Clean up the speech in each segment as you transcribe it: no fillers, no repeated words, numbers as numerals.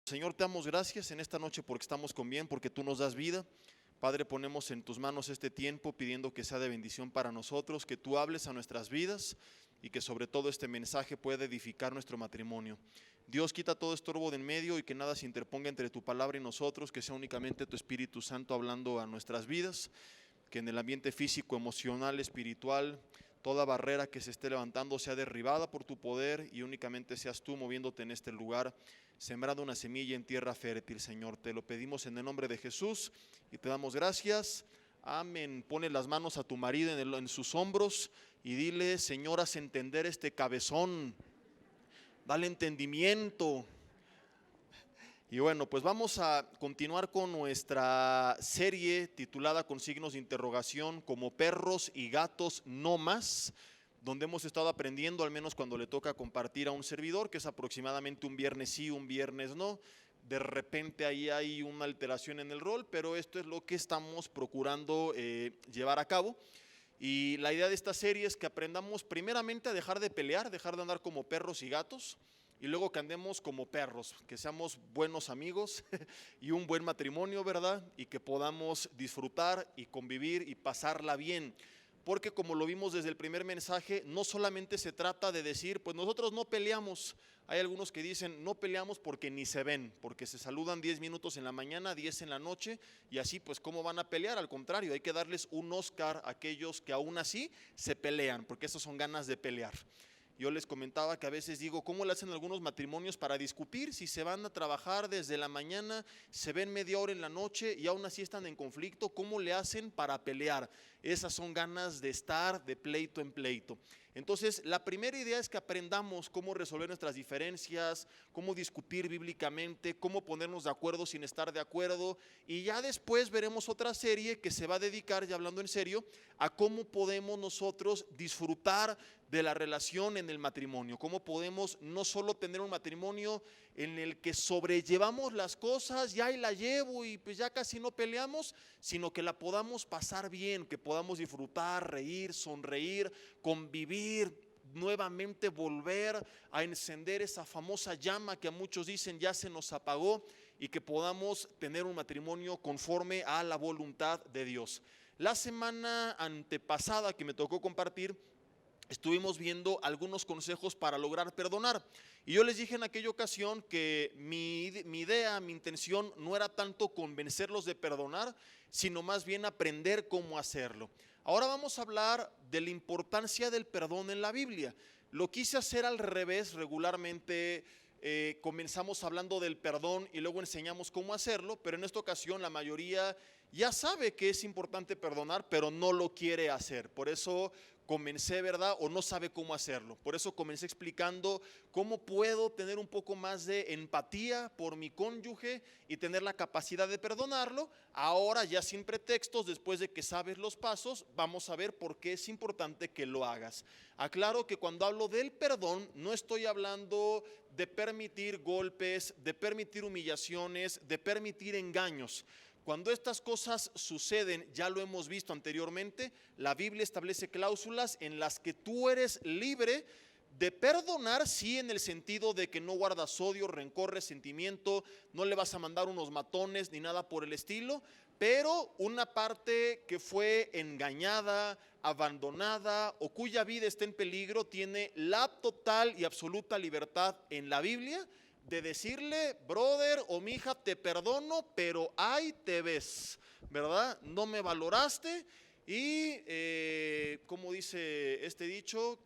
Señor, te damos gracias en esta noche porque estamos con bien, porque tú nos das vida. Padre, ponemos en tus manos este tiempo pidiendo que sea de bendición para nosotros, que tú hables a nuestras vidas y que sobre todo este mensaje pueda edificar nuestro matrimonio. Dios, quita todo estorbo de en medio y que nada se interponga entre tu palabra y nosotros, que sea únicamente tu Espíritu Santo hablando a nuestras vidas, que en el ambiente físico, emocional, espiritual, toda barrera que se esté levantando sea derribada por tu poder y únicamente seas tú moviéndote en este lugar, sembrando una semilla en tierra fértil, Señor. Te lo pedimos en el nombre de Jesús y te damos gracias. Amén. Pone las manos a tu marido en sus hombros y dile: Señor, haz entender este cabezón, dale entendimiento. Y bueno, pues vamos a continuar con nuestra serie titulada con signos de interrogación, como perros y gatos no más, donde hemos estado aprendiendo, al menos cuando le toca compartir a un servidor, que es aproximadamente un viernes sí, un viernes no. De repente ahí hay una alteración en el rol, pero esto es lo que estamos procurando llevar a cabo. Y la idea de esta serie es que aprendamos primeramente a dejar de pelear, dejar de andar como perros y gatos, y luego que andemos como perros, que seamos buenos amigos y un buen matrimonio, ¿verdad? Y que podamos disfrutar y convivir y pasarla bien. Porque como lo vimos desde el primer mensaje, no solamente se trata de decir, pues nosotros no peleamos. Hay algunos que dicen, no peleamos porque ni se ven, porque se saludan 10 minutos en la mañana, 10 en la noche, y así pues ¿cómo van a pelear? Al contrario, hay que darles un Oscar a aquellos que aún así se pelean, porque esas son ganas de pelear. Yo les comentaba que a veces digo, ¿cómo le hacen algunos matrimonios para discutir? Si se van a trabajar desde la mañana, se ven media hora en la noche y aún así están en conflicto, ¿cómo le hacen para pelear? Esas son ganas de estar de pleito en pleito. Entonces, la primera idea es que aprendamos cómo resolver nuestras diferencias, cómo discutir bíblicamente, cómo ponernos de acuerdo sin estar de acuerdo, y ya después veremos otra serie que se va a dedicar, ya hablando en serio, a cómo podemos nosotros disfrutar de la relación en el matrimonio, cómo podemos no solo tener un matrimonio en el que sobrellevamos las cosas, ya ahí la llevo y pues ya casi no peleamos, sino que la podamos pasar bien, que podamos disfrutar, reír, sonreír, convivir, nuevamente volver a encender esa famosa llama que a muchos dicen ya se nos apagó, y que podamos tener un matrimonio conforme a la voluntad de Dios. La semana antepasada que me tocó compartir, estuvimos viendo algunos consejos para lograr perdonar. Y yo les dije en aquella ocasión que mi idea, mi intención no era tanto convencerlos de perdonar, sino más bien aprender cómo hacerlo. Ahora vamos a hablar de la importancia del perdón en la Biblia. Lo quise hacer al revés. Regularmente comenzamos hablando del perdón y luego enseñamos cómo hacerlo, pero en esta ocasión la mayoría ya sabe que es importante perdonar, pero no lo quiere hacer. Por eso comencé, ¿verdad? O no sabe cómo hacerlo. Por eso comencé explicando cómo puedo tener un poco más de empatía por mi cónyuge y tener la capacidad de perdonarlo. Ahora ya sin pretextos, después de que sabes los pasos, vamos a ver por qué es importante que lo hagas. Aclaro que cuando hablo del perdón, no estoy hablando de permitir golpes, de permitir humillaciones, de permitir engaños. Cuando estas cosas suceden, ya lo hemos visto anteriormente, la Biblia establece cláusulas en las que tú eres libre de perdonar, sí, en el sentido de que no guardas odio, rencor, resentimiento, no le vas a mandar unos matones ni nada por el estilo, pero una parte que fue engañada, abandonada o cuya vida está en peligro tiene la total y absoluta libertad en la Biblia de decirle: brother o mija, te perdono, pero ahí te ves, ¿verdad? No me valoraste y como dice este dicho,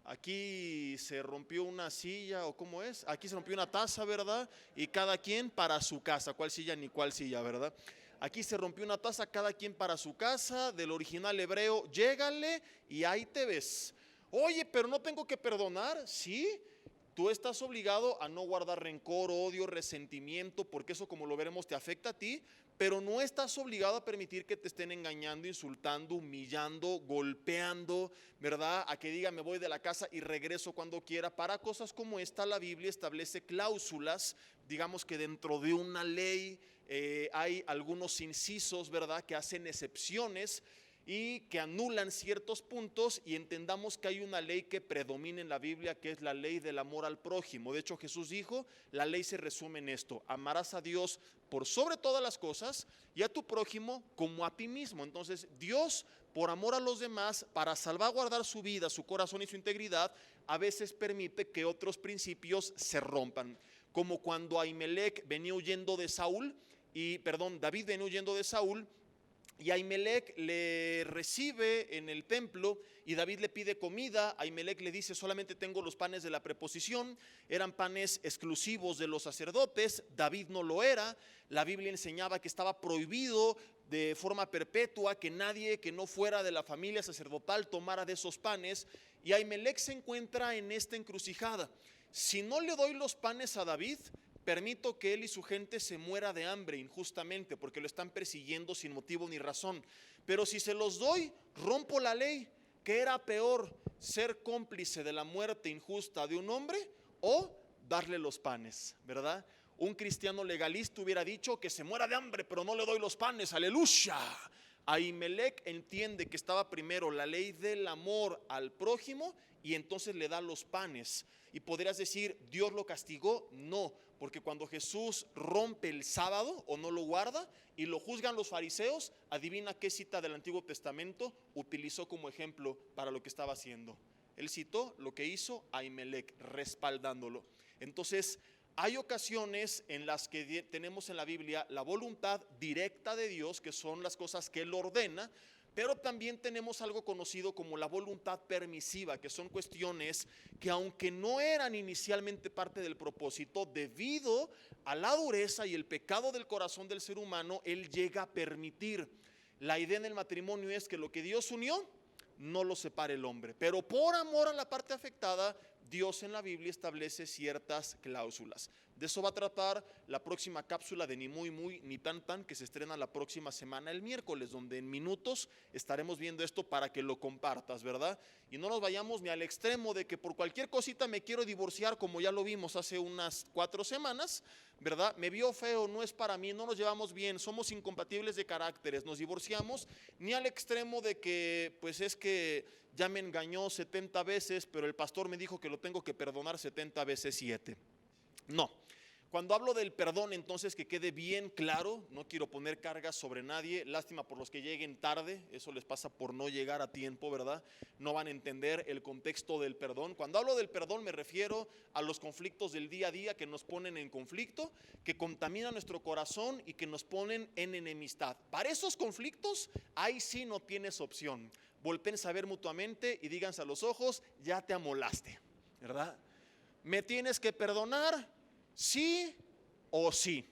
aquí se rompió una silla, o cómo es, aquí se rompió una taza, ¿verdad? Y cada quien para su casa. ¿Cuál silla ni cuál silla, verdad? Aquí se rompió una taza, cada quien para su casa. Del original hebreo, llégale y ahí te ves. Oye, pero no tengo que perdonar. Sí, tú estás obligado a no guardar rencor, odio, resentimiento, porque eso, como lo veremos, te afecta a ti, pero no estás obligado a permitir que te estén engañando, insultando, humillando, golpeando, ¿verdad? A que diga: me voy de la casa y regreso cuando quiera. Para cosas como esta, la Biblia establece cláusulas. Digamos que dentro de una ley hay algunos incisos, ¿verdad?, que hacen excepciones. y que anulan ciertos puntos, y entendamos que hay una ley que predomina en la Biblia, que es la ley del amor al prójimo. De hecho, Jesús dijo, la ley se resume en esto: amarás a Dios por sobre todas las cosas y a tu prójimo como a ti mismo. Entonces Dios, por amor a los demás, para salvaguardar su vida, su corazón y su integridad, a veces permite que otros principios se rompan, como cuando David venía huyendo de Saúl, y Ahimelech le recibe en el templo y David le pide comida. Ahimelech le dice: solamente tengo los panes de la preposición. Eran panes exclusivos de los sacerdotes, David no lo era. La Biblia enseñaba que estaba prohibido de forma perpetua que nadie que no fuera de la familia sacerdotal tomara de esos panes. Y Ahimelech se encuentra en esta encrucijada: si no le doy los panes a David, permito que él y su gente se muera de hambre injustamente, porque lo están persiguiendo sin motivo ni razón. Pero si se los doy, rompo la ley. ¿Qué era peor, ser cómplice de la muerte injusta de un hombre o darle los panes, verdad? Un cristiano legalista hubiera dicho: que se muera de hambre, pero no le doy los panes, aleluya. Ahimelech entiende que estaba primero la ley del amor al prójimo y entonces le da los panes. Y podrías decir: ¿Dios lo castigó? No, porque cuando Jesús rompe el sábado o no lo guarda y lo juzgan los fariseos, adivina qué cita del Antiguo Testamento utilizó como ejemplo para lo que estaba haciendo. Él citó lo que hizo Ahimelech, respaldándolo. Entonces, hay ocasiones en las que tenemos en la Biblia la voluntad directa de Dios, que son las cosas que Él ordena, pero también tenemos algo conocido como la voluntad permisiva, que son cuestiones que, aunque no eran inicialmente parte del propósito, debido a la dureza y el pecado del corazón del ser humano, Él llega a permitir. La idea en el matrimonio es que lo que Dios unió, no lo separe el hombre, pero por amor a la parte afectada, Dios en la Biblia establece ciertas cláusulas. De eso va a tratar la próxima cápsula de Ni Muy Muy Ni Tan Tan, que se estrena la próxima semana el miércoles, donde en minutos estaremos viendo esto para que lo compartas, ¿verdad? Y no nos vayamos ni al extremo de que por cualquier cosita me quiero divorciar, como ya lo vimos hace unas 4 semanas, ¿verdad? Me vio feo, no es para mí, no nos llevamos bien, somos incompatibles de caracteres, nos divorciamos. Ni al extremo de que, pues es que ya me engañó 70 veces, pero el pastor me dijo que lo tengo que perdonar 70 veces 7. No. Cuando hablo del perdón, entonces, que quede bien claro, no quiero poner cargas sobre nadie. Lástima por los que lleguen tarde, eso les pasa por no llegar a tiempo, ¿verdad? No van a entender el contexto del perdón. Cuando hablo del perdón me refiero a los conflictos del día a día que nos ponen en conflicto, que contaminan nuestro corazón y que nos ponen en enemistad. Para esos conflictos, ahí sí no tienes opción. Volvénse a ver mutuamente y díganse a los ojos: ya te amolaste, ¿verdad? ¿Me tienes que perdonar? Sí o sí.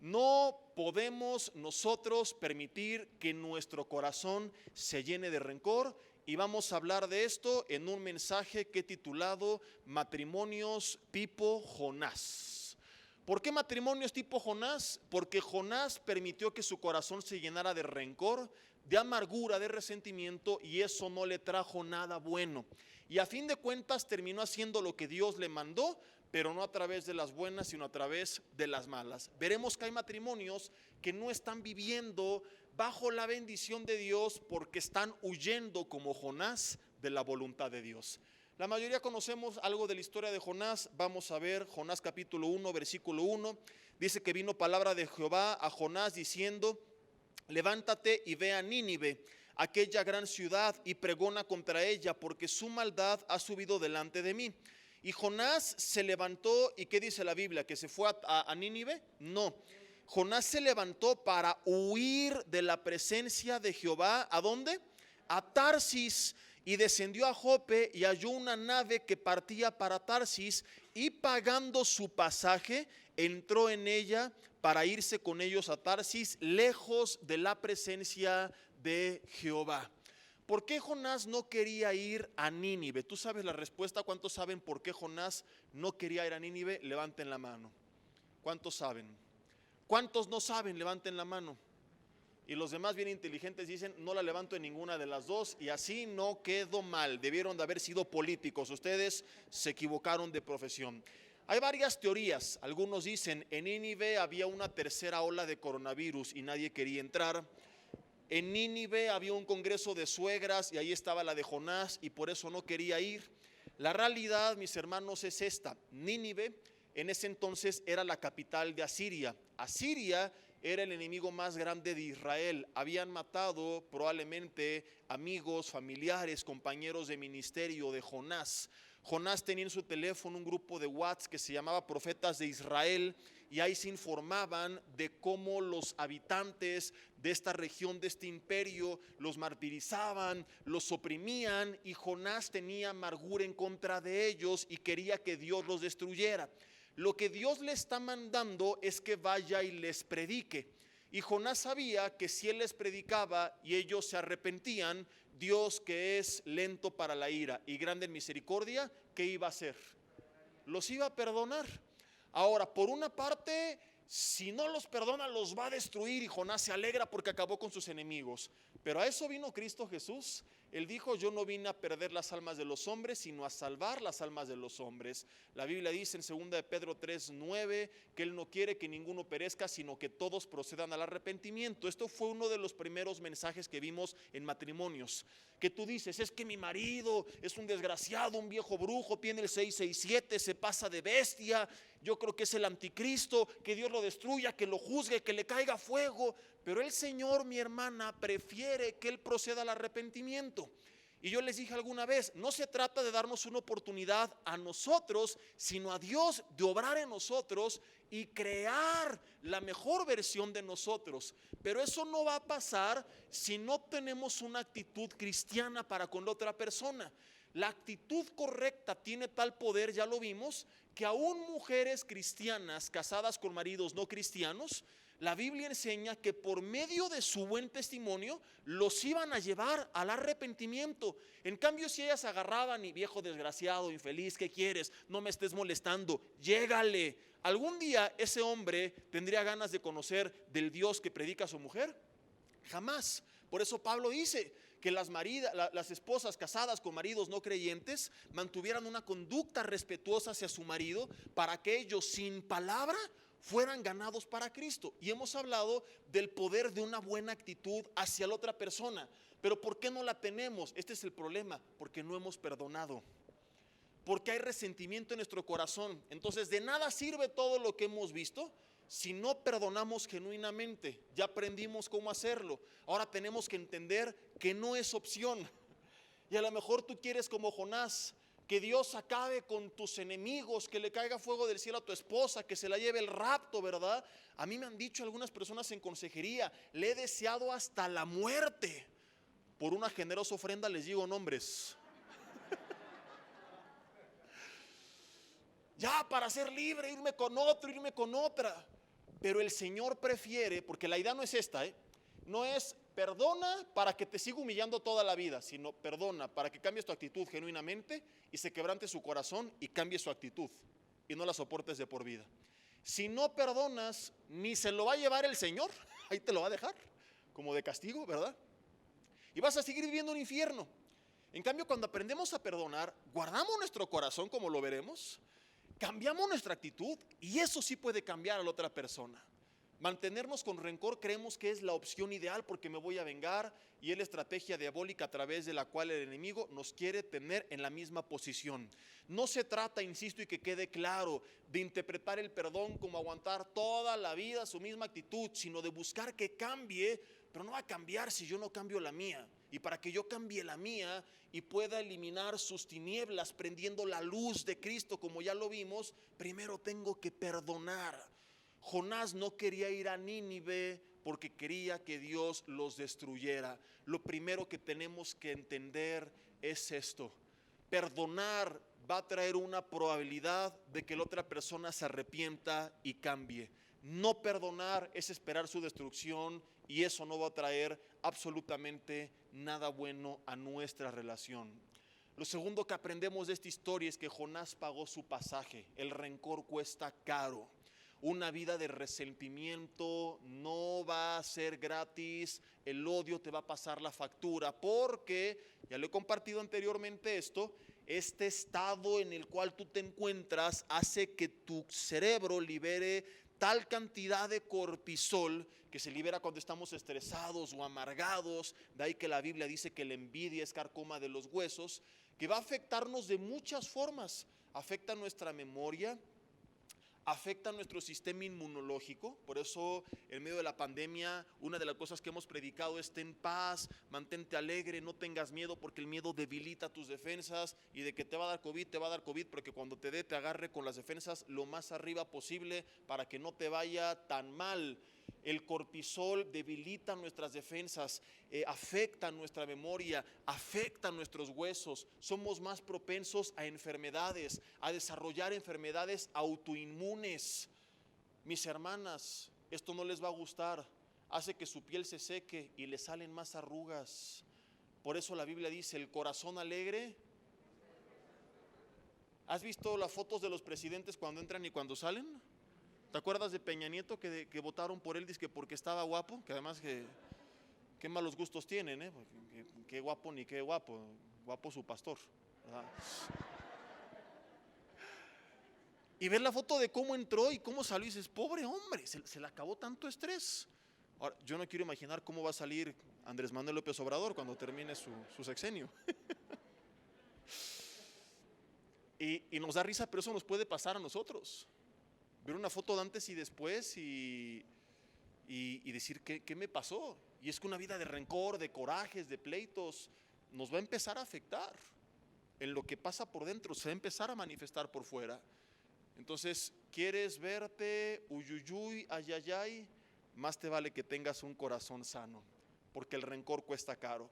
No podemos nosotros permitir que nuestro corazón se llene de rencor, y vamos a hablar de esto en un mensaje que he titulado Matrimonios tipo Jonás. ¿Por qué matrimonios tipo Jonás? Porque Jonás permitió que su corazón se llenara de rencor, de amargura, de resentimiento, y eso no le trajo nada bueno. Y a fin de cuentas terminó haciendo lo que Dios le mandó, pero no a través de las buenas, sino a través de las malas. Veremos que hay matrimonios que no están viviendo bajo la bendición de Dios porque están huyendo, como Jonás, de la voluntad de Dios. La mayoría conocemos algo de la historia de Jonás. Vamos a ver Jonás capítulo 1, versículo 1. Dice que vino palabra de Jehová a Jonás diciendo: levántate y ve a Nínive, aquella gran ciudad, y pregona contra ella, porque su maldad ha subido delante de mí. Y Jonás se levantó, ¿y qué dice la Biblia? ¿Que se fue a Nínive? No. Jonás se levantó para huir de la presencia de Jehová. ¿A dónde? A Tarsis. Y descendió a Jope y halló una nave que partía para Tarsis, y pagando su pasaje, entró en ella para irse con ellos a Tarsis, lejos de la presencia de Jehová. ¿Por qué Jonás no quería ir a Nínive? ¿Tú sabes la respuesta? ¿Cuántos saben por qué Jonás no quería ir a Nínive? Levanten la mano. ¿Cuántos saben? ¿Cuántos no saben? Levanten la mano. Y los demás bien inteligentes dicen: no la levanto en ninguna de las dos, y así no quedó mal. Debieron de haber sido políticos. Ustedes se equivocaron de profesión. Hay varias teorías. Algunos dicen: en Nínive había una tercera ola de coronavirus y nadie quería entrar. En Nínive había un congreso de suegras y ahí estaba la de Jonás y por eso no quería ir. La realidad, mis hermanos, es esta. Nínive en ese entonces era la capital de Asiria. Asiria era el enemigo más grande de Israel. Habían matado probablemente amigos, familiares, compañeros de ministerio de Jonás. Jonás tenía en su teléfono un grupo de WhatsApp que se llamaba Profetas de Israel, y ahí se informaban de cómo los habitantes de esta región, de este imperio, los martirizaban, los oprimían, y Jonás tenía amargura en contra de ellos y quería que Dios los destruyera. Lo que Dios le está mandando es que vaya y les predique. Y Jonás sabía que si él les predicaba y ellos se arrepentían, Dios, que es lento para la ira y grande en misericordia, ¿qué iba a hacer? Los iba a perdonar. Ahora, por una parte, si no los perdona, los va a destruir, y Jonás se alegra porque acabó con sus enemigos. Pero a eso vino Cristo Jesús. Él dijo: yo no vine a perder las almas de los hombres, sino a salvar las almas de los hombres. La Biblia dice en 2 de Pedro 3:9 que Él no quiere que ninguno perezca, sino que todos procedan al arrepentimiento. Esto fue uno de los primeros mensajes que vimos en matrimonios. Que tú dices: es que mi marido es un desgraciado, un viejo brujo, tiene el 667, se pasa de bestia, yo creo que es el anticristo, que Dios lo destruya, que lo juzgue, que le caiga fuego. Pero el Señor, mi hermana, prefiere que Él proceda al arrepentimiento. Y yo les dije alguna vez, no se trata de darnos una oportunidad a nosotros, sino a Dios de obrar en nosotros y crear la mejor versión de nosotros. Pero eso no va a pasar si no tenemos una actitud cristiana para con la otra persona. La actitud correcta tiene tal poder, ya lo vimos, que aún mujeres cristianas casadas con maridos no cristianos, la Biblia enseña que por medio de su buen testimonio los iban a llevar al arrepentimiento. En cambio, si ellas agarraban: y viejo desgraciado, infeliz, ¿qué quieres? No me estés molestando, llégale. ¿Algún día ese hombre tendría ganas de conocer del Dios que predica a su mujer? Jamás. Por eso Pablo dice que las esposas casadas con maridos no creyentes mantuvieran una conducta respetuosa hacia su marido, para que ellos sin palabra fueran ganados para Cristo. Y hemos hablado del poder de una buena actitud hacia la otra persona. Pero ¿por qué no la tenemos? Este es el problema: porque no hemos perdonado, porque hay resentimiento en nuestro corazón. Entonces de nada sirve todo lo que hemos visto si no perdonamos genuinamente. Ya aprendimos cómo hacerlo, ahora tenemos que entender que no es opción. Y a lo mejor tú quieres, como Jonás, que Dios acabe con tus enemigos, que le caiga fuego del cielo a tu esposa, que se la lleve el rapto, ¿verdad? A mí me han dicho algunas personas en consejería: le he deseado hasta la muerte. Por una generosa ofrenda les digo nombres. Ya para ser libre, irme con otro, irme con otra. Pero el Señor prefiere, porque la idea no es esta, no es perdona para que te siga humillando toda la vida, sino perdona para que cambies tu actitud genuinamente y se quebrante su corazón y cambie su actitud y no la soportes de por vida. Si no perdonas, ni se lo va a llevar el Señor, ahí te lo va a dejar como de castigo, ¿verdad? Y vas a seguir viviendo un infierno. En cambio, cuando aprendemos a perdonar, guardamos nuestro corazón, como lo veremos, cambiamos nuestra actitud, y eso sí puede cambiar a la otra persona. Mantenernos con rencor creemos que es la opción ideal, porque me voy a vengar, y es la estrategia diabólica a través de la cual el enemigo nos quiere tener en la misma posición. No se trata, insisto, y que quede claro, de interpretar el perdón como aguantar toda la vida su misma actitud, sino de buscar que cambie. Pero no va a cambiar si yo no cambio la mía. Y para que yo cambie la mía y pueda eliminar sus tinieblas prendiendo la luz de Cristo, como ya lo vimos, primero tengo que perdonar. Jonás no quería ir a Nínive porque quería que Dios los destruyera. Lo primero que tenemos que entender es esto: perdonar va a traer una probabilidad de que la otra persona se arrepienta y cambie. No perdonar es esperar su destrucción, y eso no va a traer absolutamente nada bueno a nuestra relación. Lo segundo que aprendemos de esta historia es que Jonás pagó su pasaje. El rencor cuesta caro. Una vida de resentimiento no va a ser gratis. El odio te va a pasar la factura, porque, ya lo he compartido anteriormente este estado en el cual tú te encuentras hace que tu cerebro libere tal cantidad de cortisol que se libera cuando estamos estresados o amargados. De ahí que la Biblia dice que la envidia es carcoma de los huesos, que va a afectarnos de muchas formas. Afecta nuestra memoria, afecta nuestro sistema inmunológico. Por eso en medio de la pandemia una de las cosas que hemos predicado es: ten paz, mantente alegre, no tengas miedo, porque el miedo debilita tus defensas, y de que te va a dar COVID, te va a dar COVID, pero que cuando te dé te agarre con las defensas lo más arriba posible para que no te vaya tan mal. El cortisol debilita nuestras defensas, afecta nuestra memoria, afecta nuestros huesos. Somos más propensos a enfermedades, a desarrollar enfermedades autoinmunes. Mis hermanas, esto no les va a gustar. Hace que su piel se seque y le salen más arrugas. Por eso la Biblia dice: el corazón alegre. ¿Has visto las fotos de los presidentes cuando entran y cuando salen? ¿Te acuerdas de Peña Nieto que votaron por él dizque porque estaba guapo? Que además qué malos gustos tienen, qué guapo ni qué guapo, guapo su pastor, ¿verdad? Y ver la foto de cómo entró y cómo salió y dices: pobre hombre, se le acabó tanto estrés. Ahora, yo no quiero imaginar cómo va a salir Andrés Manuel López Obrador cuando termine su sexenio. Y nos da risa, pero eso nos puede pasar a nosotros. Ver una foto de antes y después y decir: ¿qué me pasó? Y es que una vida de rencor, de corajes, de pleitos nos va a empezar a afectar. En lo que pasa por dentro se va a empezar a manifestar por fuera. Entonces, ¿quieres verte uyuyuy, ayayay? Más te vale que tengas un corazón sano, porque el rencor cuesta caro.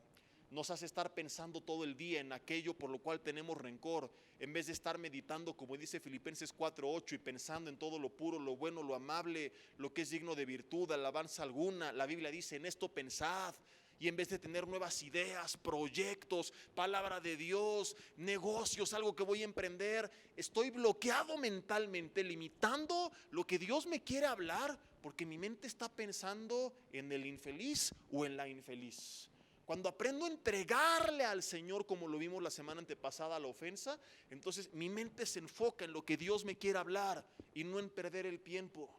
Nos hace estar pensando todo el día en aquello por lo cual tenemos rencor, en vez de estar meditando, como dice Filipenses 4:8, y pensando en todo lo puro, lo bueno, lo amable, lo que es digno de virtud, alabanza alguna. La Biblia dice: en esto pensad. Y en vez de tener nuevas ideas, proyectos, palabra de Dios, negocios, algo que voy a emprender, estoy bloqueado mentalmente, limitando lo que Dios me quiere hablar, porque mi mente está pensando en el infeliz o en la infeliz. Cuando aprendo a entregarle al Señor, como lo vimos la semana antepasada, la ofensa, entonces mi mente se enfoca en lo que Dios me quiere hablar y no en perder el tiempo.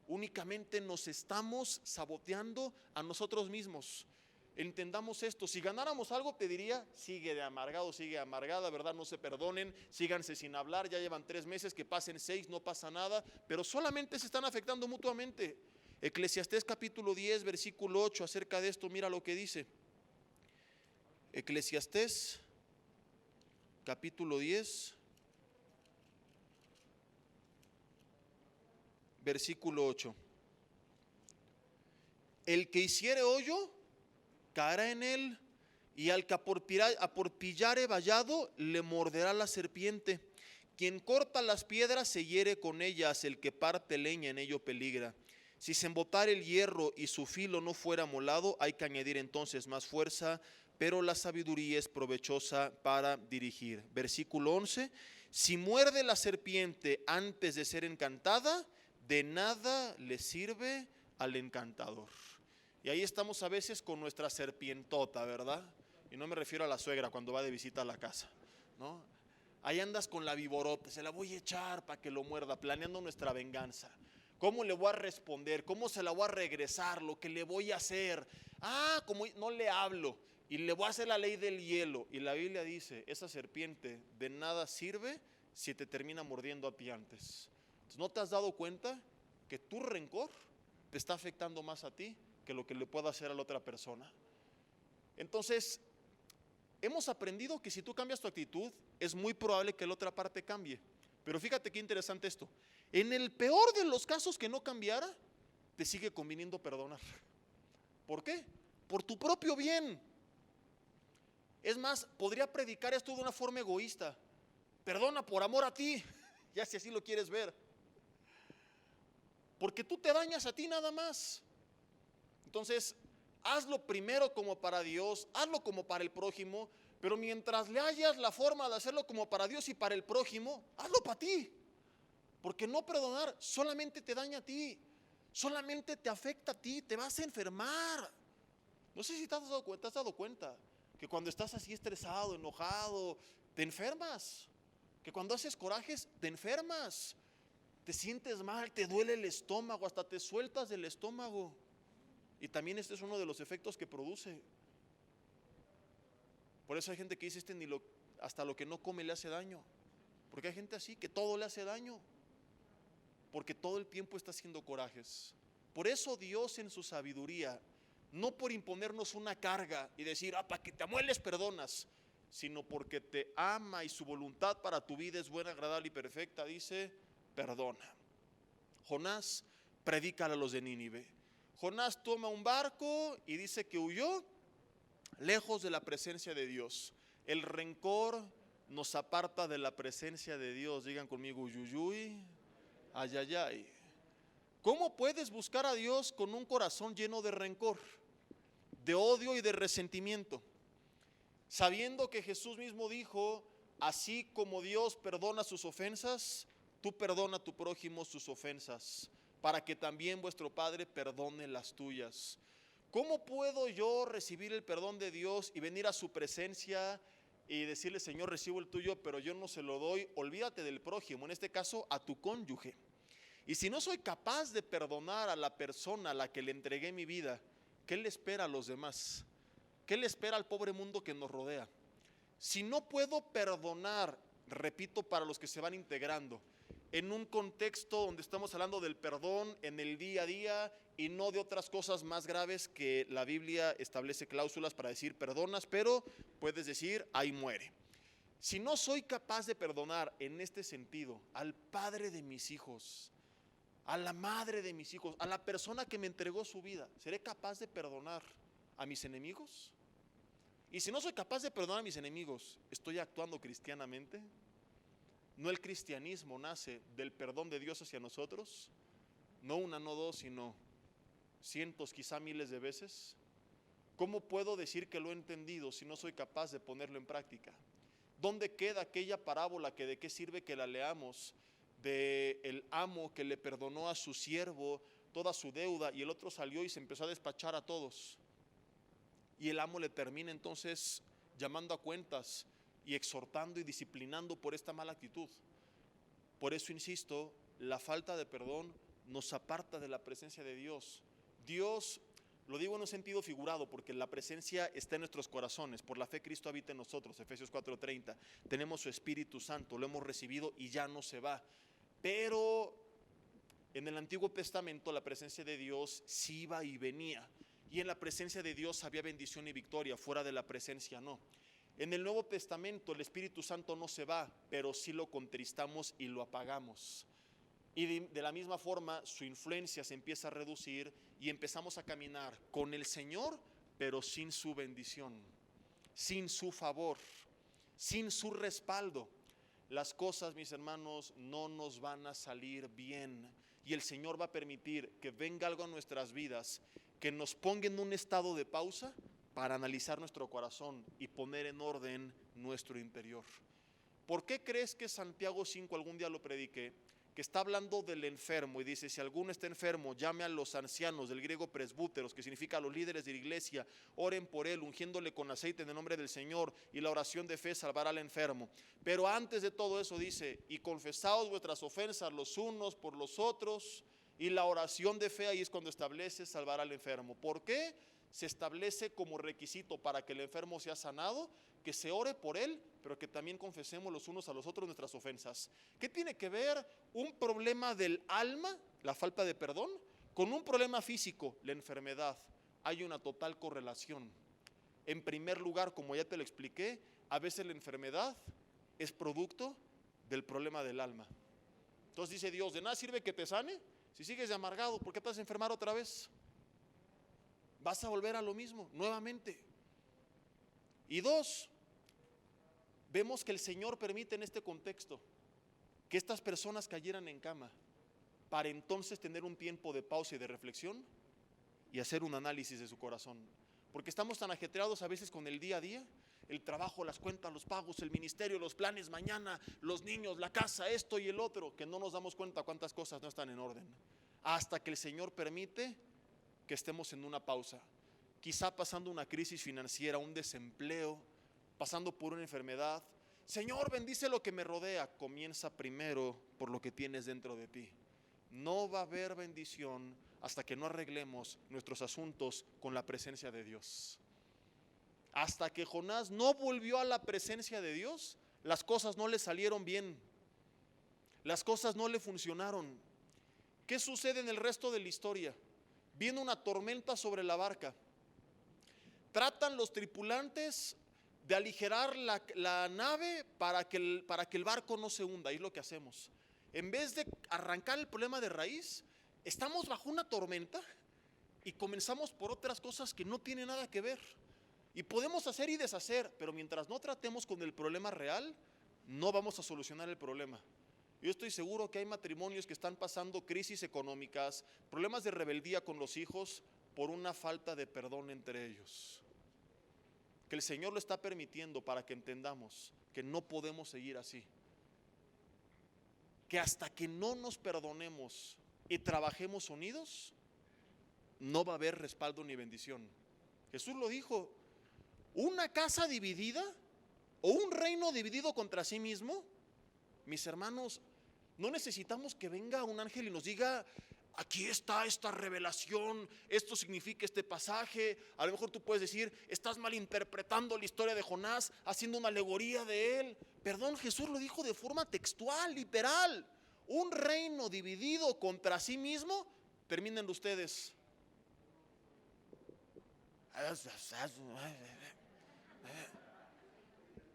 Únicamente nos estamos saboteando a nosotros mismos. Entendamos esto: si ganáramos algo te diría: sigue de amargado, sigue amargada, ¿verdad? No se perdonen, síganse sin hablar, ya llevan 3 meses, que pasen 6, no pasa nada, pero solamente se están afectando mutuamente. Eclesiastés capítulo 10, versículo 8, acerca de esto, mira lo que dice. Eclesiastés capítulo 10, versículo 8. El que hiciere hoyo caerá en él, y al que aporpillare vallado le morderá la serpiente. Quien corta las piedras se hiere con ellas, el que parte leña en ello peligra. Si se embotare el hierro y su filo no fuera molado, hay que añadir entonces más fuerza, pero la sabiduría es provechosa para dirigir. Versículo 11: si muerde la serpiente antes de ser encantada, de nada le sirve al encantador. Y ahí estamos a veces con nuestra serpientota, ¿verdad? Y no me refiero a la suegra cuando va de visita a la casa, ¿no? Ahí andas con la víborota: se la voy a echar para que lo muerda, planeando nuestra venganza. ¿Cómo le voy a responder? ¿Cómo se la voy a regresar? ¿Lo que le voy a hacer? Como no le hablo y le voy a hacer la ley del hielo. Y la Biblia dice: esa serpiente de nada sirve si te termina mordiendo a ti antes. Entonces, ¿no te has dado cuenta que tu rencor te está afectando más a ti que lo que le pueda hacer a la otra persona? Entonces, hemos aprendido que si tú cambias tu actitud, es muy probable que la otra parte cambie. Pero fíjate qué interesante esto: en el peor de los casos que no cambiara, te sigue conviniendo perdonar. ¿Por qué? Por tu propio bien. Es más, podría predicar esto de una forma egoísta: perdona por amor a ti, ya si así lo quieres ver, porque tú te dañas a ti nada más. Entonces, hazlo primero como para Dios, hazlo como para el prójimo, pero mientras le hayas la forma de hacerlo como para Dios y para el prójimo, hazlo para ti. Porque no perdonar solamente te daña a ti, solamente te afecta a ti, te vas a enfermar. No sé si te has dado cuenta que cuando estás así estresado, enojado, te enfermas. Que cuando haces corajes, te enfermas. te sientes mal, te duele el estómago, hasta te sueltas del estómago. Y también este es uno de los efectos que produce. Por eso hay gente que dice, hasta lo que no come le hace daño. Porque hay gente así, que todo le hace daño. Porque todo el tiempo está haciendo corajes. Por eso Dios en su sabiduría, no por imponernos una carga y decir, para que te amueles perdonas, sino porque te ama y su voluntad para tu vida es buena, agradable y perfecta, dice, perdona. Jonás, predícale a los de Nínive. Jonás toma un barco y dice que huyó lejos de la presencia de Dios. El rencor nos aparta de la presencia de Dios. Digan conmigo, uyuyuy, ayayay. ¿Cómo puedes buscar a Dios con un corazón lleno de rencor, de odio y de resentimiento? Sabiendo que Jesús mismo dijo, así como Dios perdona sus ofensas, tú perdona a tu prójimo sus ofensas, para que también vuestro Padre perdone las tuyas. ¿Cómo puedo yo recibir el perdón de Dios y venir a su presencia y decirle, Señor, recibo el tuyo, pero yo no se lo doy? Olvídate del prójimo, en este caso a tu cónyuge. Y si no soy capaz de perdonar a la persona a la que le entregué mi vida, ¿qué le espera a los demás? ¿Qué le espera al pobre mundo que nos rodea? Si no puedo perdonar, repito, para los que se van integrando, en un contexto donde estamos hablando del perdón en el día a día y no de otras cosas más graves que la Biblia establece cláusulas para decir perdonas, pero puedes decir ahí muere. Si no soy capaz de perdonar en este sentido al padre de mis hijos, a la madre de mis hijos, a la persona que me entregó su vida, ¿seré capaz de perdonar a mis enemigos? Y si no soy capaz de perdonar a mis enemigos, ¿estoy actuando cristianamente? ¿No el cristianismo nace del perdón de Dios hacia nosotros? No una, no dos, sino cientos, quizá miles de veces. ¿Cómo puedo decir que lo he entendido si no soy capaz de ponerlo en práctica? ¿Dónde queda aquella parábola que de qué sirve que la leamos? De el amo que le perdonó a su siervo toda su deuda y el otro salió y se empezó a despachar a todos. Y el amo le termina entonces llamando a cuentas y exhortando y disciplinando por esta mala actitud. Por eso insisto, la falta de perdón nos aparta de la presencia de Dios. Dios, lo digo en un sentido figurado, porque la presencia está en nuestros corazones. Por la fe Cristo habita en nosotros, Efesios 4:30. Tenemos su Espíritu Santo, lo hemos recibido y ya no se va. Pero en el Antiguo Testamento la presencia de Dios sí iba y venía. Y en la presencia de Dios había bendición y victoria, fuera de la presencia no. En el Nuevo Testamento el Espíritu Santo no se va, pero sí lo contristamos y lo apagamos. Y de la misma forma su influencia se empieza a reducir y empezamos a caminar con el Señor, pero sin su bendición, sin su favor, sin su respaldo. Las cosas, mis hermanos, no nos van a salir bien. Y el Señor va a permitir que venga algo a nuestras vidas que nos ponga en un estado de pausa para analizar nuestro corazón y poner en orden nuestro interior. ¿Por qué crees que Santiago 5 algún día lo prediqué? Que está hablando del enfermo y dice, si alguno está enfermo, llame a los ancianos, del griego presbúteros, que significa a los líderes de la iglesia, oren por él, ungiéndole con aceite en el nombre del Señor, y la oración de fe salvará al enfermo. Pero antes de todo eso dice, y confesaos vuestras ofensas los unos por los otros, y la oración de fe ahí es cuando establece salvar al enfermo. ¿Por qué? Se establece como requisito para que el enfermo sea sanado, que se ore por él, pero que también confesemos los unos a los otros nuestras ofensas. ¿Qué tiene que ver un problema del alma, la falta de perdón, con un problema físico, la enfermedad? Hay una total correlación. En primer lugar, como ya te lo expliqué, a veces la enfermedad es producto del problema del alma. Entonces dice Dios, de nada sirve que te sane si sigues de amargado. ¿Por qué te vas a enfermar otra vez? Vas a volver a lo mismo, nuevamente. Y dos, vemos que el Señor permite en este contexto que estas personas cayeran en cama para entonces tener un tiempo de pausa y de reflexión y hacer un análisis de su corazón. Porque estamos tan ajetreados a veces con el día a día, el trabajo, las cuentas, los pagos, el ministerio, los planes mañana, los niños, la casa, esto y el otro, que no nos damos cuenta cuántas cosas no están en orden. Hasta que el Señor permite que estemos en una pausa, quizá pasando una crisis financiera, un desempleo, pasando por una enfermedad. Señor, bendice lo que me rodea. Comienza primero por lo que tienes dentro de ti. No va a haber bendición hasta que no arreglemos nuestros asuntos con la presencia de Dios. Hasta que Jonás no volvió a la presencia de Dios, las cosas no le salieron bien. Las cosas no le funcionaron. ¿Qué sucede en el resto de la historia? Viene una tormenta sobre la barca. Tratan los tripulantes de aligerar la nave para que el barco no se hunda. Y es lo que hacemos. En vez de arrancar el problema de raíz, estamos bajo una tormenta y comenzamos por otras cosas que no tienen nada que ver. Y podemos hacer y deshacer, pero mientras no tratemos con el problema real, no vamos a solucionar el problema. Yo estoy seguro que hay matrimonios que están pasando crisis económicas, problemas de rebeldía con los hijos por una falta de perdón entre ellos. Que el Señor lo está permitiendo para que entendamos que no podemos seguir así. Que hasta que no nos perdonemos y trabajemos unidos, no va a haber respaldo ni bendición. Jesús lo dijo: una casa dividida o un reino dividido contra sí mismo. Mis hermanos, no necesitamos que venga un ángel y nos diga: aquí está esta revelación, esto significa este pasaje. A lo mejor tú puedes decir: estás malinterpretando la historia de Jonás, haciendo una alegoría de él. Perdón, Jesús lo dijo de forma textual, literal. Un reino dividido contra sí mismo, terminen ustedes.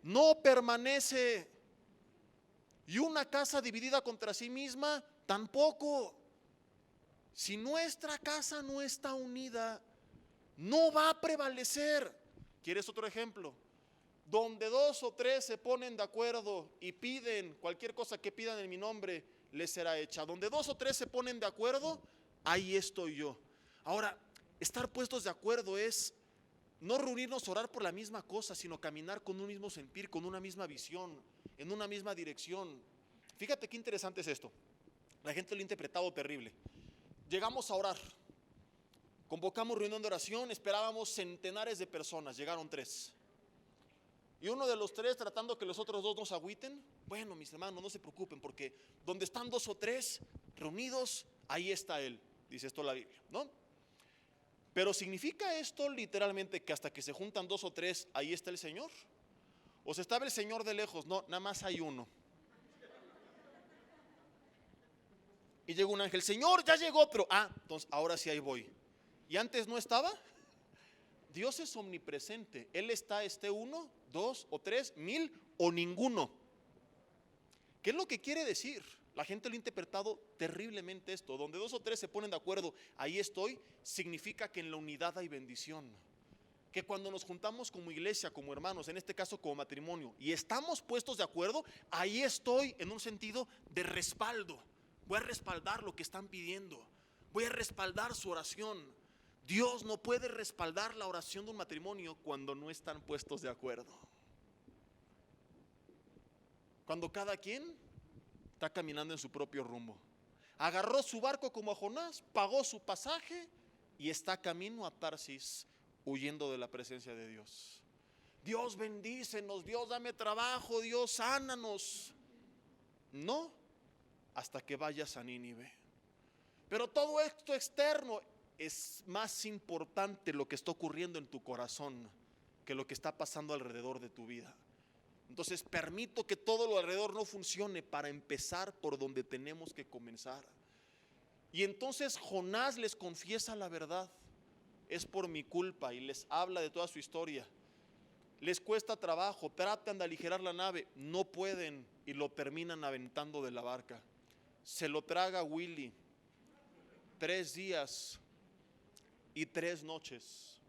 No permanece. Y una casa dividida contra sí misma, tampoco. Si nuestra casa no está unida, no va a prevalecer. ¿Quieres otro ejemplo? Donde 2 o 3 se ponen de acuerdo y piden cualquier cosa que pidan en mi nombre, les será hecha. Donde 2 o 3 se ponen de acuerdo, ahí estoy yo. Ahora, estar puestos de acuerdo es no reunirnos a orar por la misma cosa, sino caminar con un mismo sentir, con una misma visión, en una misma dirección. Fíjate qué interesante es esto. La gente lo ha interpretado terrible. Llegamos a orar, convocamos reunión de oración, esperábamos centenares de personas, llegaron 3. Y uno de los 3 tratando que los otros 2 nos agüiten. Bueno, mis hermanos, no se preocupen, porque donde están 2 o 3 reunidos, ahí está Él, dice esto la Biblia, ¿no? Pero ¿significa esto literalmente que hasta que se juntan 2 o 3, ahí está el Señor? ¿O se estaba el Señor de lejos? No, nada más hay uno. Y llegó un ángel: Señor, ya llegó otro. Entonces ahora sí ahí voy. ¿Y antes no estaba? Dios es omnipresente. Él está, esté 1, 2 o 3, 1000 o ninguno. ¿Qué es lo que quiere decir? La gente lo ha interpretado terriblemente esto. Donde 2 o 3 se ponen de acuerdo, ahí estoy, significa que en la unidad hay bendición. Que cuando nos juntamos como iglesia, como hermanos, en este caso como matrimonio, y estamos puestos de acuerdo, ahí estoy en un sentido de respaldo. Voy a respaldar lo que están pidiendo. Voy a respaldar su oración. Dios no puede respaldar la oración de un matrimonio cuando no están puestos de acuerdo. Cuando cada quien está caminando en su propio rumbo. Agarró su barco como a Jonás, pagó su pasaje y está camino a Tarsis, huyendo de la presencia de Dios. Dios bendícenos, Dios dame trabajo, Dios sánanos. No, hasta que vayas a Nínive. Pero todo esto externo, es más importante lo que está ocurriendo en tu corazón que lo que está pasando alrededor de tu vida. Entonces permito que todo lo alrededor no funcione para empezar por donde tenemos que comenzar. Y entonces Jonás les confiesa la verdad: es por mi culpa, y les habla de toda su historia. Les cuesta trabajo, tratan de aligerar la nave, no pueden y lo terminan aventando de la barca. Se lo traga Willy. 3 días y 3 noches.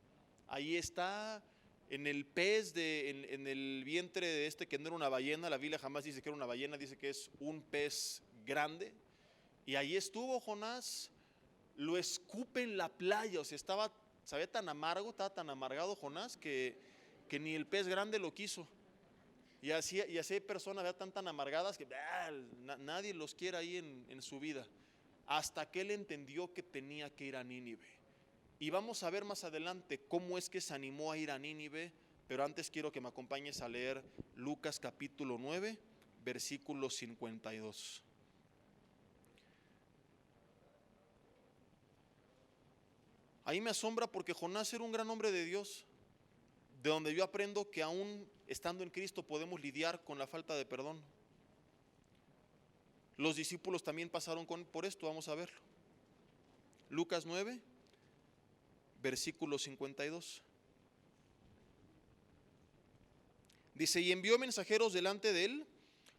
Ahí está en el pez, en el vientre de este que no era una ballena. La Biblia jamás dice que era una ballena, dice que es un pez grande. Y ahí estuvo Jonás. Lo escupe en la playa. O sea, sabía tan amargo, estaba tan amargado Jonás que ni el pez grande lo quiso. Y así hay personas tan amargadas que nadie los quiere ahí en su vida. Hasta que él entendió que tenía que ir a Nínive. Y vamos a ver más adelante cómo es que se animó a ir a Nínive pero antes quiero que me acompañes a leer Lucas capítulo 9, versículo 52. Ahí me asombra porque Jonás era un gran hombre de Dios, de donde yo aprendo que aún estando en Cristo podemos lidiar con la falta de perdón. Los discípulos también pasaron por esto, vamos a verlo. Lucas 9, versículo 52. Dice, y envió mensajeros delante de él,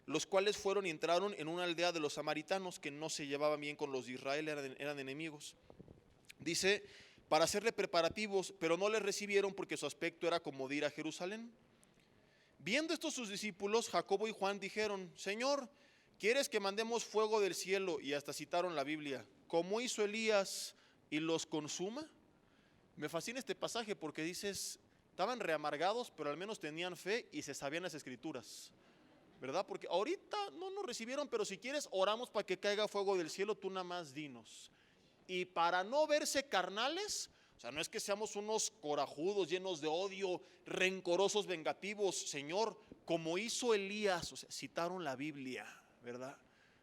los cuales fueron y entraron en una aldea de los samaritanos que no se llevaban bien con los de Israel, eran enemigos. Dice, para hacerle preparativos, pero no le recibieron porque su aspecto era como de ir a Jerusalén. Viendo esto sus discípulos, Jacobo y Juan dijeron, Señor, ¿quieres que mandemos fuego del cielo? Y hasta citaron la Biblia, como hizo Elías y los consuma. Me fascina este pasaje porque dices, estaban reamargados, pero al menos tenían fe y se sabían las escrituras, ¿verdad? Porque ahorita no nos recibieron, pero si quieres oramos para que caiga fuego del cielo, tú nada más dinos. Y para no verse carnales, o sea, no es que seamos unos corajudos, llenos de odio, rencorosos, vengativos, Señor, como hizo Elías, o sea, citaron la Biblia, ¿verdad?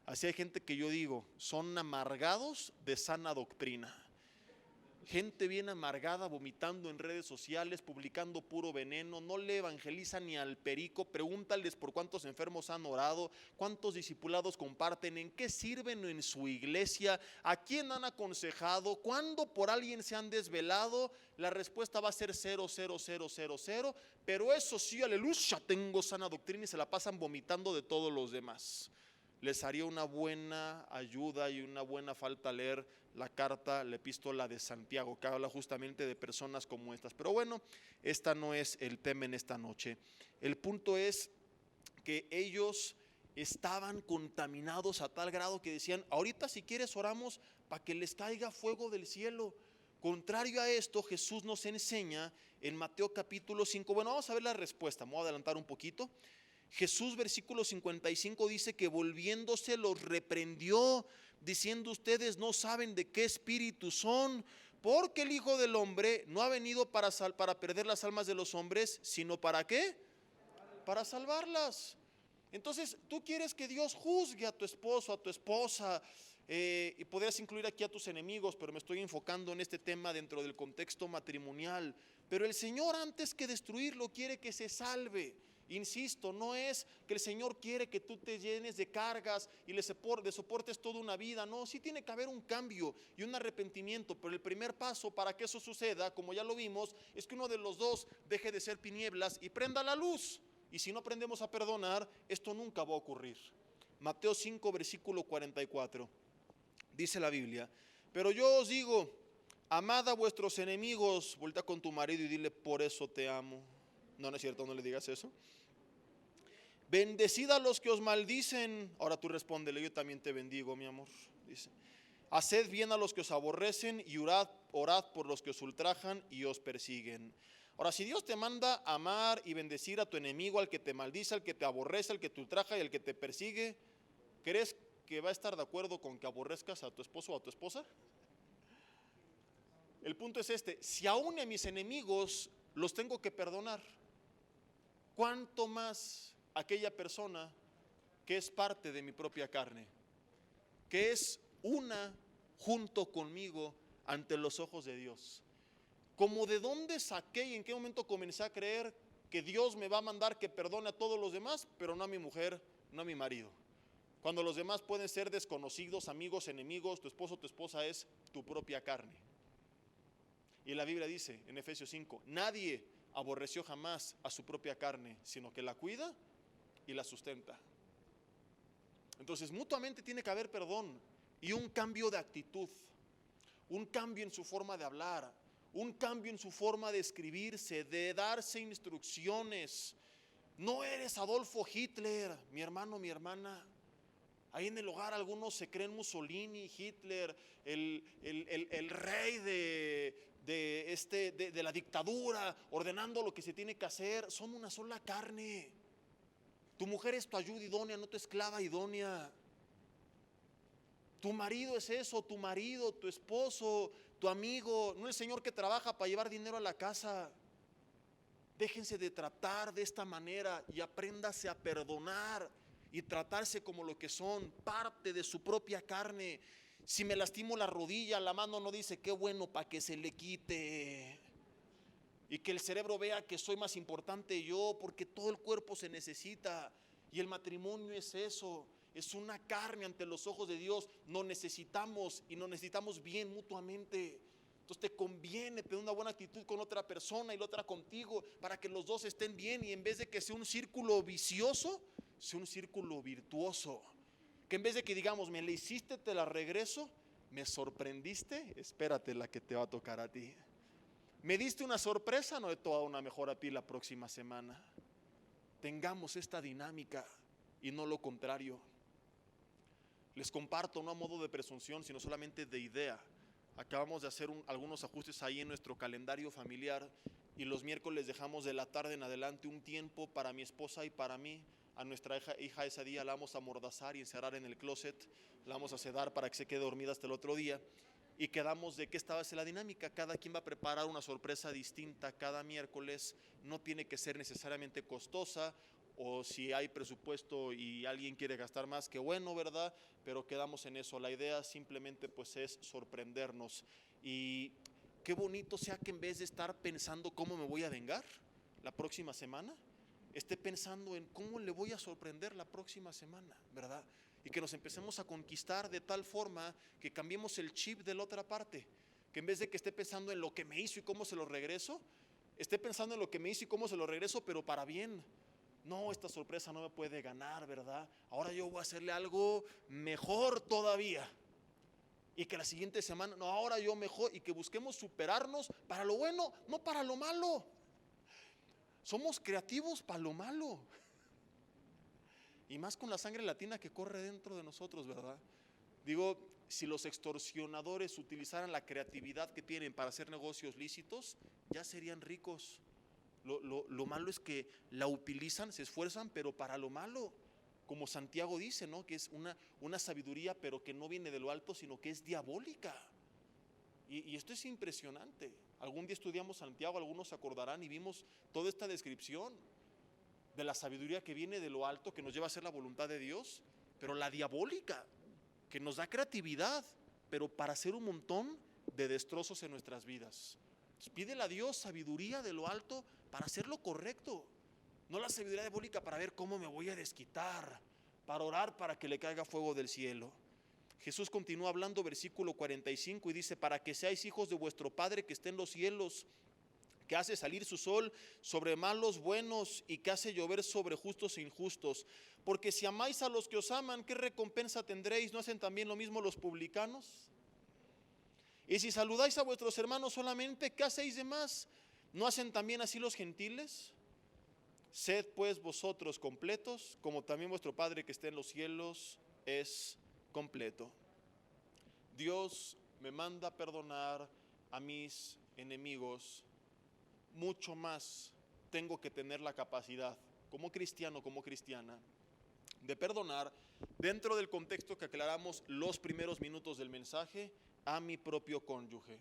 Así hay gente que yo digo, son amargados de sana doctrina. Gente bien amargada, vomitando en redes sociales, publicando puro veneno, no le evangelizan ni al perico. Pregúntales por cuántos enfermos han orado, cuántos discipulados comparten, en qué sirven en su iglesia, a quién han aconsejado, cuándo por alguien se han desvelado. La respuesta va a ser 0, 0, 0, 0, 0, pero eso sí, aleluya, tengo sana doctrina, y se la pasan vomitando de todos los demás. Les haría una buena ayuda y una buena falta leer la carta, la epístola de Santiago, que habla justamente de personas como estas. Pero bueno, esta no es el tema en esta noche. El punto es que ellos estaban contaminados a tal grado que decían, ahorita si quieres oramos para que les caiga fuego del cielo. Contrario a esto, Jesús nos enseña en Mateo capítulo 5. Bueno, vamos a ver la respuesta, me voy a adelantar un poquito. Jesús, versículo 55, dice que volviéndose los reprendió, diciendo, ustedes no saben de qué espíritu son, porque el Hijo del Hombre no ha venido para perder las almas de los hombres, sino ¿para qué? Para salvarlas. Entonces, tú quieres que Dios juzgue a tu esposo, a tu esposa, y podrías incluir aquí a tus enemigos, pero me estoy enfocando en este tema dentro del contexto matrimonial. Pero el Señor, antes que destruirlo, quiere que se salve. Insisto, no es que el Señor quiere que tú te llenes de cargas y le soportes toda una vida. No, sí tiene que haber un cambio y un arrepentimiento, pero el primer paso para que eso suceda, como ya lo vimos, es que uno de los dos deje de ser tinieblas y prenda la luz. Y si no aprendemos a perdonar, esto nunca va a ocurrir. Mateo 5, versículo 44, dice la Biblia, pero yo os digo, amad a vuestros enemigos. Voltea con tu marido y dile, por eso te amo. No, no es cierto, no le digas eso. Bendecid a los que os maldicen. Ahora tú respóndele, yo también te bendigo, mi amor. Dice, haced bien a los que os aborrecen y orad por los que os ultrajan y os persiguen. Ahora, si Dios te manda amar y bendecir a tu enemigo, al que te maldice, al que te aborrece, al que te ultraja y al que te persigue, ¿crees que va a estar de acuerdo con que aborrezcas a tu esposo o a tu esposa? El punto es este, si aún a mis enemigos los tengo que perdonar, ¿cuánto más aquella persona que es parte de mi propia carne, que es una junto conmigo ante los ojos de Dios? Como de dónde saqué y en qué momento comencé a creer que Dios me va a mandar que perdone a todos los demás, pero no a mi mujer, no a mi marido. Cuando los demás pueden ser desconocidos, amigos, enemigos, tu esposo, tu esposa es tu propia carne. Y la Biblia dice en Efesios 5, nadie aborreció jamás a su propia carne, sino que la cuida y la sustenta. Entonces, mutuamente tiene que haber perdón y un cambio de actitud, un cambio en su forma de hablar, un cambio en su forma de escribirse, de darse instrucciones. No eres Adolfo Hitler, mi hermano, mi hermana. Ahí en el hogar algunos se creen Mussolini, Hitler, el rey de la dictadura, ordenando lo que se tiene que hacer. Son una sola carne. Tu mujer es tu ayuda idónea, no tu esclava idónea. Tu marido es eso, tu marido, tu esposo, tu amigo, no el señor que trabaja para llevar dinero a la casa. Déjense de tratar de esta manera y apréndase a perdonar y tratarse como lo que son, parte de su propia carne. Si me lastimo la rodilla, la mano no dice qué bueno para que se le quite. Y que el cerebro vea que soy más importante yo, porque todo el cuerpo se necesita. Y el matrimonio es eso, es una carne ante los ojos de Dios. Nos necesitamos y nos necesitamos bien mutuamente. Entonces te conviene tener una buena actitud con otra persona y la otra contigo, para que los dos estén bien, y en vez de que sea un círculo vicioso, sea un círculo virtuoso. Que en vez de que digamos, me la hiciste, te la regreso, me sorprendiste, espérate la que te va a tocar a ti. Me diste una sorpresa, no, te voy a dar una mejor a ti la próxima semana. Tengamos esta dinámica y no lo contrario. Les comparto, no a modo de presunción, sino solamente de idea. Acabamos de hacer algunos ajustes ahí en nuestro calendario familiar, y los miércoles dejamos de la tarde en adelante un tiempo para mi esposa y para mí. A nuestra hija ese día la vamos a amordazar y encerrar en el closet, la vamos a sedar para que se quede dormida hasta el otro día. Y quedamos de que esta va a ser la dinámica. Cada quien va a preparar una sorpresa distinta cada miércoles. No tiene que ser necesariamente costosa, o si hay presupuesto y alguien quiere gastar más, que bueno, ¿verdad? Pero quedamos en eso. La idea simplemente pues es sorprendernos. Y qué bonito sea que en vez de estar pensando cómo me voy a vengar la próxima semana, esté pensando en cómo le voy a sorprender la próxima semana, ¿verdad? Y que nos empecemos a conquistar de tal forma que cambiemos el chip de la otra parte. Que en vez de que esté pensando en lo que me hizo y cómo se lo regreso, esté pensando en lo que me hizo y cómo se lo regreso, pero para bien. No, esta sorpresa no me puede ganar, ¿verdad? Ahora yo voy a hacerle algo mejor todavía. Y que la siguiente semana, no, ahora yo mejor. Y que busquemos superarnos para lo bueno, no para lo malo. Somos creativos para lo malo. Y más con la sangre latina que corre dentro de nosotros, ¿verdad? Digo, si los extorsionadores utilizaran la creatividad que tienen para hacer negocios lícitos, ya serían ricos. Lo malo es que la utilizan, se esfuerzan, pero para lo malo. Como Santiago dice, ¿no? Que es una sabiduría, pero que no viene de lo alto, sino que es diabólica. Y esto es impresionante. Algún día estudiamos Santiago, algunos se acordarán, y vimos toda esta descripción de la sabiduría que viene de lo alto, que nos lleva a hacer la voluntad de Dios, pero la diabólica, que nos da creatividad, pero para hacer un montón de destrozos en nuestras vidas. Entonces, pídele a Dios sabiduría de lo alto para hacer lo correcto, no la sabiduría diabólica para ver cómo me voy a desquitar, para orar para que le caiga fuego del cielo. Jesús continúa hablando, versículo 45, y dice: para que seáis hijos de vuestro Padre que está en los cielos, que hace salir su sol sobre malos buenos y que hace llover sobre justos e injustos. Porque si amáis a los que os aman, ¿qué recompensa tendréis? ¿No hacen también lo mismo los publicanos? Y si saludáis a vuestros hermanos solamente, ¿qué hacéis de más? ¿No hacen también así los gentiles? Sed pues vosotros completos, como también vuestro Padre que está en los cielos es completo. Dios me manda a perdonar a mis enemigos. Mucho más tengo que tener la capacidad, como cristiano, como cristiana, de perdonar, dentro del contexto que aclaramos los primeros minutos del mensaje, a mi propio cónyuge.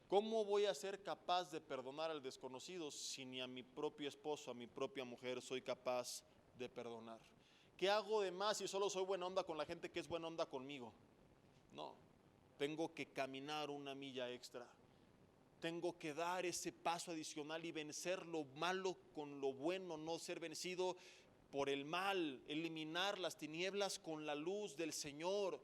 ¿Cómo voy a ser capaz de perdonar al desconocido si ni a mi propio esposo, a mi propia mujer soy capaz de perdonar? ¿Qué hago de más si solo soy buena onda con la gente que es buena onda conmigo? No, tengo que caminar una milla extra. Tengo que dar ese paso adicional y vencer lo malo con lo bueno, no ser vencido por el mal, eliminar las tinieblas con la luz del Señor,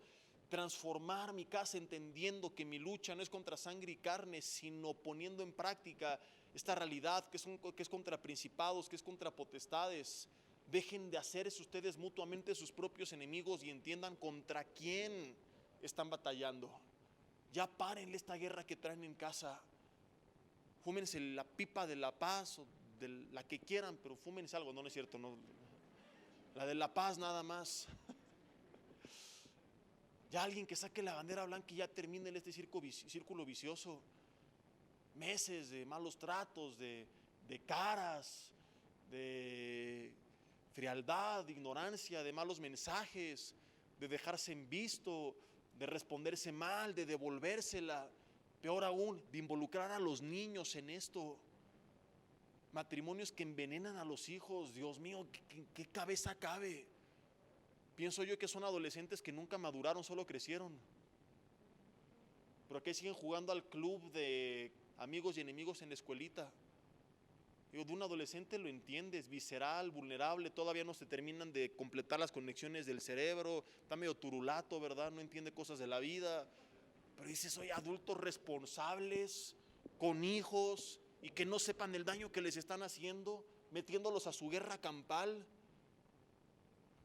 transformar mi casa entendiendo que mi lucha no es contra sangre y carne, sino poniendo en práctica esta realidad que es contra principados, que es contra potestades. Dejen de hacerse ustedes mutuamente sus propios enemigos y entiendan contra quién están batallando. Ya párenle esta guerra que traen en casa. Fúmense la pipa de la paz o de la que quieran, pero fúmense algo, no es cierto, no, la de la paz nada más. Ya alguien que saque la bandera blanca y ya termine este círculo vicioso. Meses de malos tratos, de caras, de frialdad, de ignorancia, de malos mensajes, de dejarse en visto, de responderse mal, de devolvérsela. Peor aún, de involucrar a los niños en esto. Matrimonios que envenenan a los hijos. Dios mío, ¿qué cabeza cabe? Pienso yo que son adolescentes que nunca maduraron, solo crecieron. Pero que siguen jugando al club de amigos y enemigos en la escuelita. Digo, de un adolescente lo entiendes, visceral, vulnerable, todavía no se terminan de completar las conexiones del cerebro, está medio turulato, ¿verdad? No entiende cosas de la vida. Pero dices, oye, adultos responsables, con hijos, y que no sepan el daño que les están haciendo, metiéndolos a su guerra campal.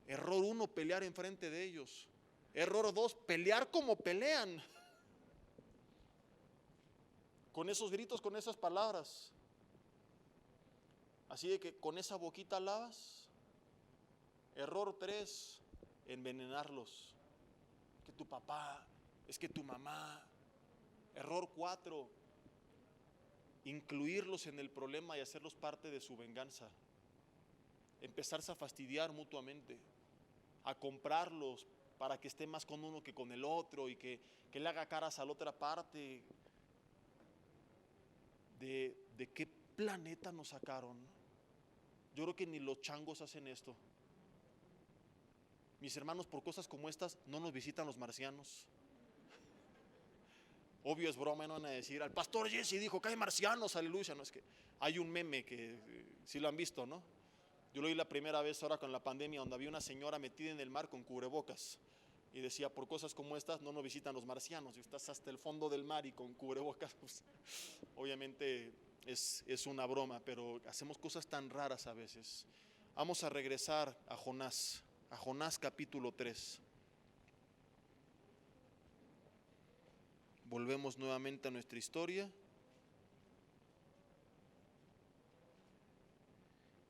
Error 1, pelear enfrente de ellos. Error 2, pelear como pelean. Con esos gritos, con esas palabras. Así de que con esa boquita lavas. Error 3, envenenarlos. Que tu papá, es que tu mamá. Error 4, incluirlos en el problema y hacerlos parte de su venganza. Empezarse a fastidiar mutuamente, a comprarlos para que esté más con uno que con el otro y que le haga caras a la otra parte. ¿De qué planeta nos sacaron? Yo creo que ni los changos hacen esto. Mis hermanos, por cosas como estas no nos visitan los marcianos. Obvio es broma, no van a decir, al pastor Jesse dijo que hay marcianos, aleluya. No, es que hay un meme que sí lo han visto, ¿no? Yo lo vi la primera vez ahora con la pandemia, donde había una señora metida en el mar con cubrebocas y decía, por cosas como estas no nos visitan los marcianos, y estás hasta el fondo del mar y con cubrebocas, pues, obviamente es una broma, pero hacemos cosas tan raras a veces. Vamos a regresar a Jonás capítulo 3. Volvemos nuevamente a nuestra historia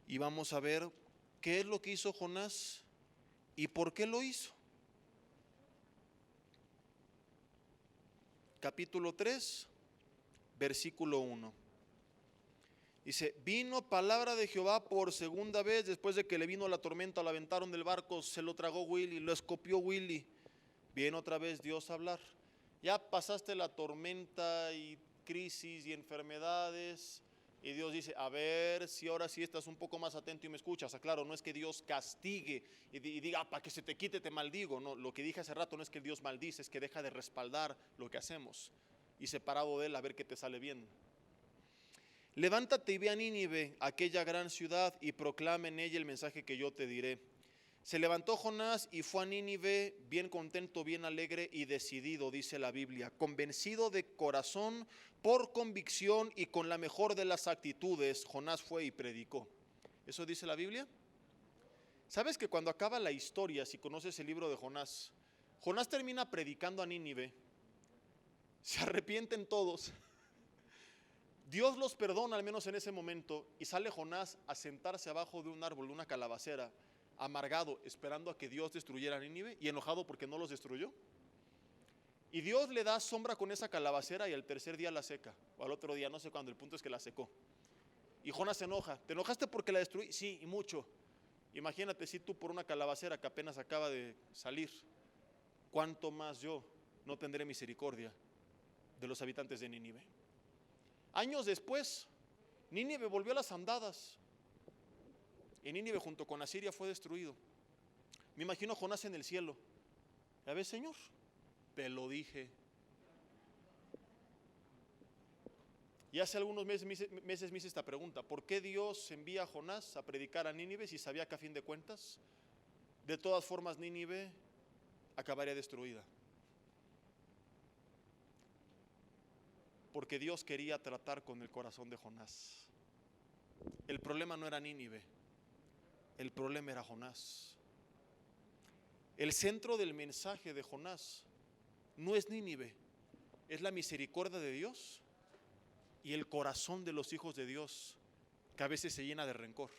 y vamos a ver qué es lo que hizo Jonás y por qué lo hizo. Capítulo 3, versículo 1. Dice, vino palabra de Jehová por segunda vez, después de que le vino la tormenta, lo aventaron del barco, se lo tragó Willy, lo escopió Willy. Viene otra vez Dios a hablar. Ya pasaste la tormenta y crisis y enfermedades, y Dios dice, a ver si ahora sí estás un poco más atento y me escuchas. Claro, no es que Dios castigue y diga, para que se te quite te maldigo. No, lo que dije hace rato no es que Dios maldice, es que deja de respaldar lo que hacemos. Y separado de él, a ver qué te sale bien. Levántate y ve a Nínive, aquella gran ciudad, y proclama en ella el mensaje que yo te diré. Se levantó Jonás y fue a Nínive, bien contento, bien alegre y decidido, dice la Biblia, convencido de corazón, por convicción y con la mejor de las actitudes. Jonás fue y predicó. ¿Eso dice la Biblia? ¿Sabes que cuando acaba la historia, si conoces el libro de Jonás, Jonás termina predicando a Nínive, se arrepienten todos, Dios los perdona al menos en ese momento, y sale Jonás a sentarse abajo de un árbol, de una calabacera, amargado, esperando a que Dios destruyera a Nínive y enojado porque no los destruyó. Y Dios le da sombra con esa calabacera y al tercer día la seca, o al otro día, no sé cuándo, el punto es que la secó. Y Jonás se enoja, ¿te enojaste porque la destruí? Sí, y mucho. Imagínate si tú por una calabacera que apenas acaba de salir, ¿cuánto más yo no tendré misericordia de los habitantes de Nínive? Años después, Nínive volvió a las andadas. Y Nínive junto con Asiria fue destruido. Me imagino a Jonás en el cielo. ¿Ya ves, Señor? Te lo dije. Y hace algunos meses me hice esta pregunta. ¿Por qué Dios envía a Jonás a predicar a Nínive si sabía que a fin de cuentas, de todas formas, Nínive acabaría destruida? Porque Dios quería tratar con el corazón de Jonás. El problema no era Nínive, el problema era Jonás. El centro del mensaje de Jonás no es Nínive, es la misericordia de Dios y el corazón de los hijos de Dios, que a veces se llena de rencor.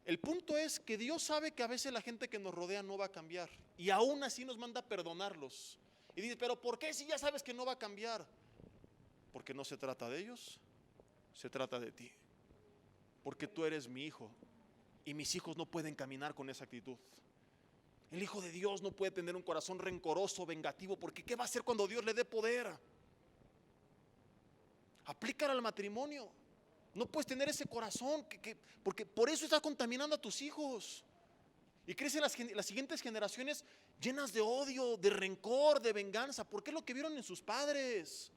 El punto es que Dios sabe que a veces la gente que nos rodea no va a cambiar, y aún así nos manda a perdonarlos. Y dice, pero ¿por qué si ya sabes que no va a cambiar? Porque no se trata de ellos, se trata de ti. Porque tú eres mi hijo y mis hijos no pueden caminar con esa actitud. El hijo de Dios no puede tener un corazón rencoroso, vengativo, porque ¿qué va a hacer cuando Dios le dé poder? Aplícalo al matrimonio. No puedes tener ese corazón porque por eso está contaminando a tus hijos. Y crecen las siguientes generaciones llenas de odio, de rencor, de venganza. ¿Por qué? Lo que vieron en sus padres.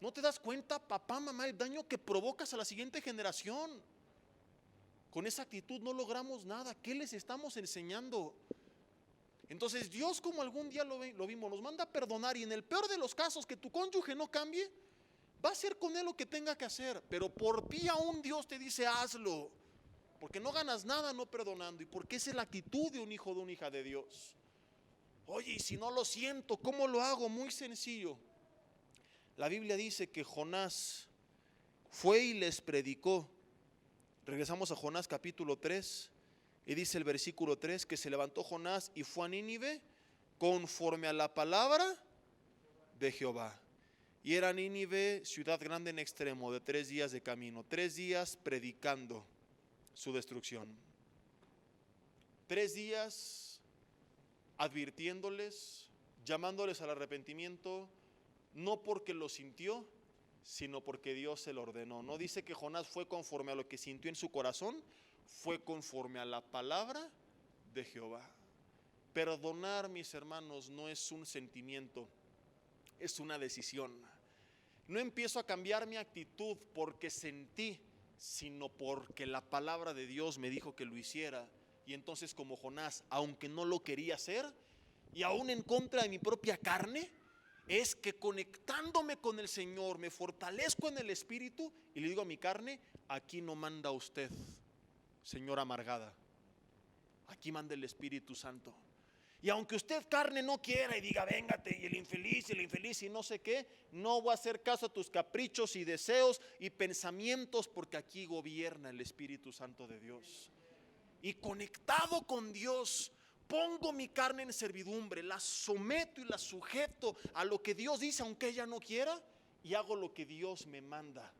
¿No te das cuenta, papá, mamá, el daño que provocas a la siguiente generación? Con esa actitud no logramos nada. ¿Qué les estamos enseñando? Entonces Dios, como algún día lo vimos, nos manda a perdonar, y en el peor de los casos que tu cónyuge no cambie, va a hacer con él lo que tenga que hacer. Pero por ti aún Dios te dice hazlo, porque no ganas nada no perdonando, y porque esa es la actitud de un hijo, de una hija de Dios. Oye, y si no lo siento, ¿cómo lo hago? Muy sencillo. La Biblia dice que Jonás fue y les predicó. Regresamos a Jonás capítulo 3 y dice el versículo 3 que se levantó Jonás y fue a Nínive conforme a la palabra de Jehová. Y era Nínive ciudad grande en extremo, de 3 días de camino. 3 días predicando su destrucción. 3 días advirtiéndoles, llamándoles al arrepentimiento, no porque lo sintió, sino porque Dios se lo ordenó. No dice que Jonás fue conforme a lo que sintió en su corazón, fue conforme a la palabra de Jehová. Perdonar, mis hermanos, no es un sentimiento, es una decisión. No empiezo a cambiar mi actitud porque sentí, sino porque la palabra de Dios me dijo que lo hiciera. Y entonces, como Jonás, aunque no lo quería hacer, y aún en contra de mi propia carne, es que conectándome con el Señor me fortalezco en el Espíritu y le digo a mi carne: aquí no manda usted, señora amargada, aquí manda el Espíritu Santo. Y aunque usted, carne, no quiera y diga véngate, y el infeliz y no sé qué, no voy a hacer caso a tus caprichos y deseos y pensamientos, porque aquí gobierna el Espíritu Santo de Dios. Y conectado con Dios, pongo mi carne en servidumbre, la someto y la sujeto a lo que Dios dice, aunque ella no quiera, y hago lo que Dios me manda,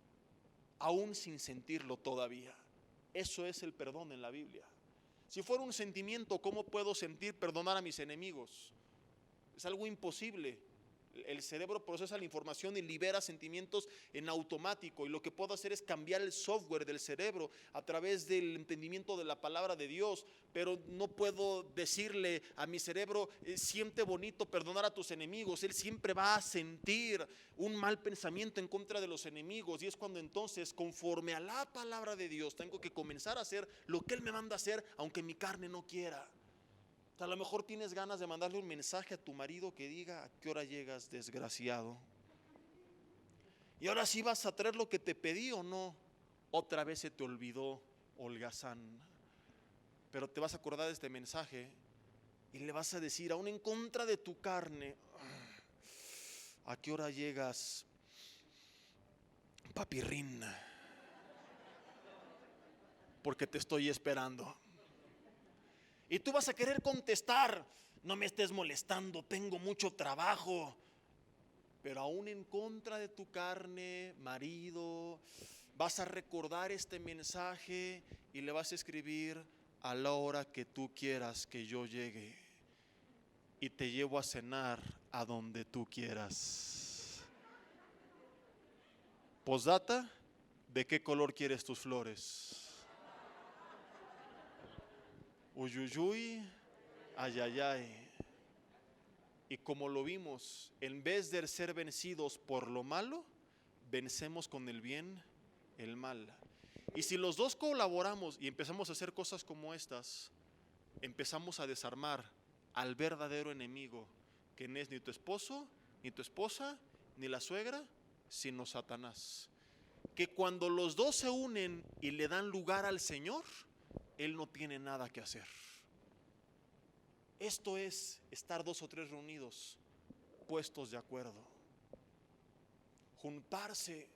aún sin sentirlo todavía. Eso es el perdón en la Biblia. Si fuera un sentimiento, ¿cómo puedo sentir perdonar a mis enemigos? Es algo imposible. El cerebro procesa la información y libera sentimientos en automático, y lo que puedo hacer es cambiar el software del cerebro a través del entendimiento de la palabra de Dios. Pero no puedo decirle a mi cerebro siente bonito perdonar a tus enemigos. Él siempre va a sentir un mal pensamiento en contra de los enemigos, y es cuando entonces, conforme a la palabra de Dios, tengo que comenzar a hacer lo que Él me manda a hacer, aunque mi carne no quiera. A lo mejor tienes ganas de mandarle un mensaje a tu marido que diga: ¿a qué hora llegas, desgraciado? Y ahora sí vas a traer lo que te pedí, ¿o no? Otra vez se te olvidó, holgazán. Pero te vas a acordar de este mensaje y le vas a decir, aún en contra de tu carne: ¿a qué hora llegas, papirrín? Porque te estoy esperando. Y tú vas a querer contestar: no me estés molestando, tengo mucho trabajo. Pero aún en contra de tu carne, marido, vas a recordar este mensaje y le vas a escribir: a la hora que tú quieras que yo llegue y te llevo a cenar a donde tú quieras. Postdata: ¿de qué color quieres tus flores? Uyuyuy, ayayay. Y como lo vimos, en vez de ser vencidos por lo malo, vencemos con el bien el mal. Y si los dos colaboramos y empezamos a hacer cosas como estas, empezamos a desarmar al verdadero enemigo, que no es ni tu esposo, ni tu esposa, ni la suegra, sino Satanás. Que cuando los dos se unen y le dan lugar al Señor, Él no tiene nada que hacer. Esto es estar 2 o 3 reunidos, puestos de acuerdo. Juntarse,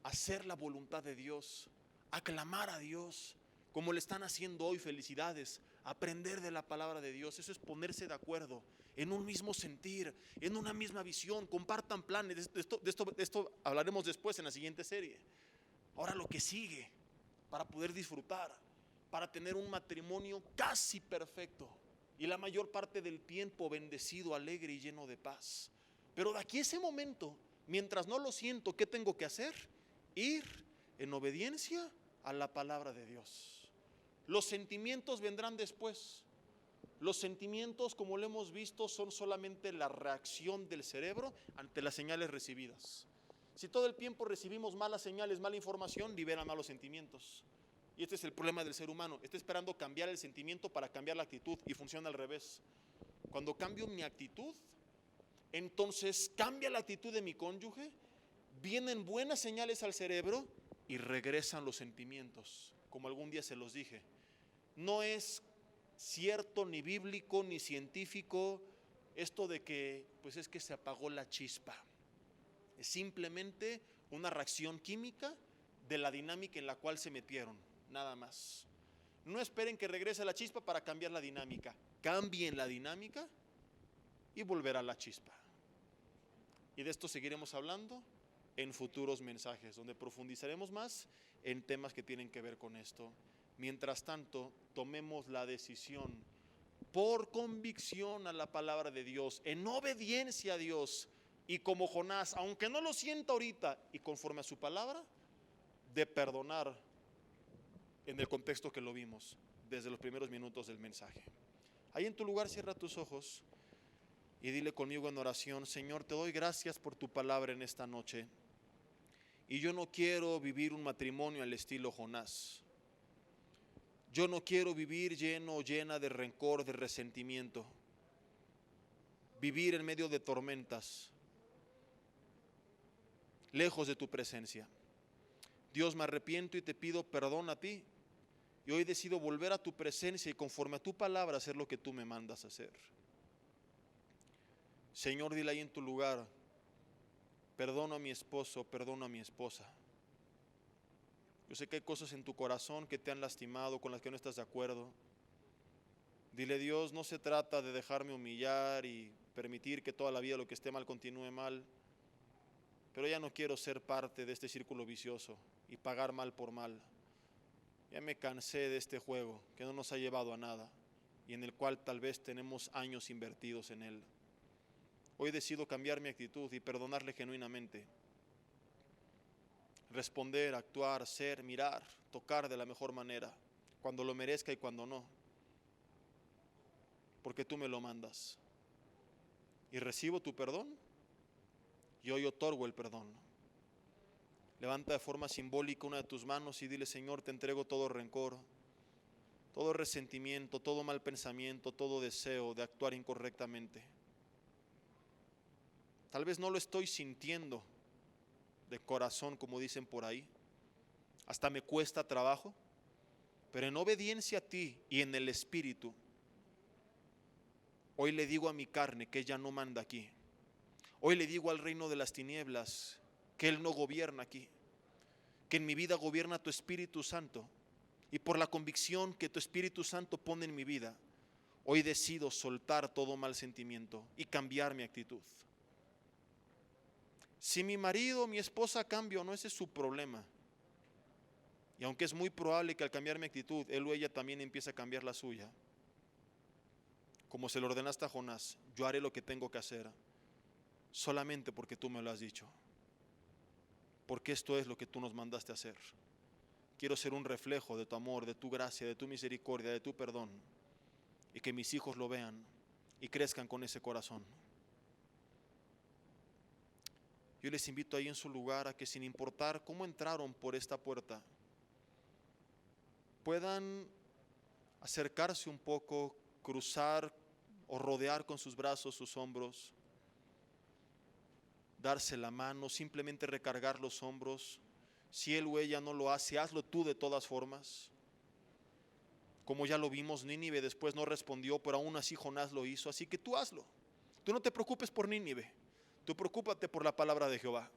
hacer la voluntad de Dios, aclamar a Dios, como le están haciendo hoy. Felicidades, aprender de la palabra de Dios. Eso es ponerse de acuerdo, en un mismo sentir, en una misma visión. Compartan planes. De esto hablaremos después en la siguiente serie. Ahora lo que sigue, para poder disfrutar, para tener un matrimonio casi perfecto y la mayor parte del tiempo bendecido, alegre y lleno de paz. Pero de aquí a ese momento, mientras no lo siento, ¿qué tengo que hacer? Ir, en obediencia a la palabra de Dios. Los sentimientos vendrán después. Los sentimientos, como lo hemos visto, son solamente la reacción del cerebro ante las señales recibidas. Si todo el tiempo recibimos malas señales, mala información, libera malos sentimientos. Y este es el problema del ser humano. Está esperando cambiar el sentimiento para cambiar la actitud, y funciona al revés. Cuando cambio mi actitud, entonces cambia la actitud de mi cónyuge, vienen buenas señales al cerebro y regresan los sentimientos. Como algún día se los dije, no es cierto, ni bíblico, ni científico esto de que pues es que se apagó la chispa. Es simplemente una reacción química de la dinámica en la cual se metieron, nada más. No esperen que regrese la chispa para cambiar la dinámica. Cambien la dinámica y volverá la chispa. Y de esto seguiremos hablando en futuros mensajes, donde profundizaremos más en temas que tienen que ver con esto. Mientras tanto, tomemos la decisión por convicción a la palabra de Dios, en obediencia a Dios, y como Jonás, aunque no lo sienta ahorita y conforme a su palabra, de perdonar en el contexto que lo vimos desde los primeros minutos del mensaje. Ahí en tu lugar cierra tus ojos y dile conmigo en oración: Señor, te doy gracias por tu palabra en esta noche. Y yo no quiero vivir un matrimonio al estilo Jonás. Yo no quiero vivir lleno o llena de rencor, de resentimiento. Vivir en medio de tormentas, lejos de tu presencia. Dios, me arrepiento y te pido perdón a ti. Y hoy decido volver a tu presencia y conforme a tu palabra hacer lo que tú me mandas hacer. Señor, dile ahí en tu lugar: perdono a mi esposo, perdono a mi esposa. Yo sé que hay cosas en tu corazón que te han lastimado, con las que no estás de acuerdo. Dile: Dios, no se trata de dejarme humillar y permitir que toda la vida lo que esté mal continúe mal, pero ya no quiero ser parte de este círculo vicioso y pagar mal por mal. Ya me cansé de este juego que no nos ha llevado a nada y en el cual tal vez tenemos años invertidos en él. Hoy decido cambiar mi actitud y perdonarle genuinamente. Responder, actuar, ser, mirar, tocar de la mejor manera, cuando lo merezca y cuando no, porque tú me lo mandas. Y recibo tu perdón y hoy otorgo el perdón. Levanta de forma simbólica una de tus manos y dile: Señor, te entrego todo rencor, todo resentimiento, todo mal pensamiento, todo deseo de actuar incorrectamente. Tal vez no lo estoy sintiendo de corazón, como dicen por ahí, hasta me cuesta trabajo, pero en obediencia a ti y en el Espíritu, hoy le digo a mi carne que ella no manda aquí. Hoy le digo al reino de las tinieblas que él no gobierna aquí, que en mi vida gobierna tu Espíritu Santo, y por la convicción que tu Espíritu Santo pone en mi vida, hoy decido soltar todo mal sentimiento y cambiar mi actitud. Si mi marido o mi esposa cambia o no, ese es su problema. Y aunque es muy probable que al cambiar mi actitud, él o ella también empiece a cambiar la suya, como se lo ordenaste a Jonás, yo haré lo que tengo que hacer, solamente porque tú me lo has dicho. Porque esto es lo que tú nos mandaste a hacer. Quiero ser un reflejo de tu amor, de tu gracia, de tu misericordia, de tu perdón, y que mis hijos lo vean y crezcan con ese corazón. Yo les invito ahí en su lugar a que, sin importar cómo entraron por esta puerta, puedan acercarse un poco, cruzar o rodear con sus brazos sus hombros, darse la mano, simplemente recargar los hombros. Si él o ella no lo hace, hazlo tú de todas formas. Como ya lo vimos, Nínive después no respondió, pero aún así Jonás lo hizo, así que tú hazlo. Tú no te preocupes por Nínive, tú preocúpate por la palabra de Jehová.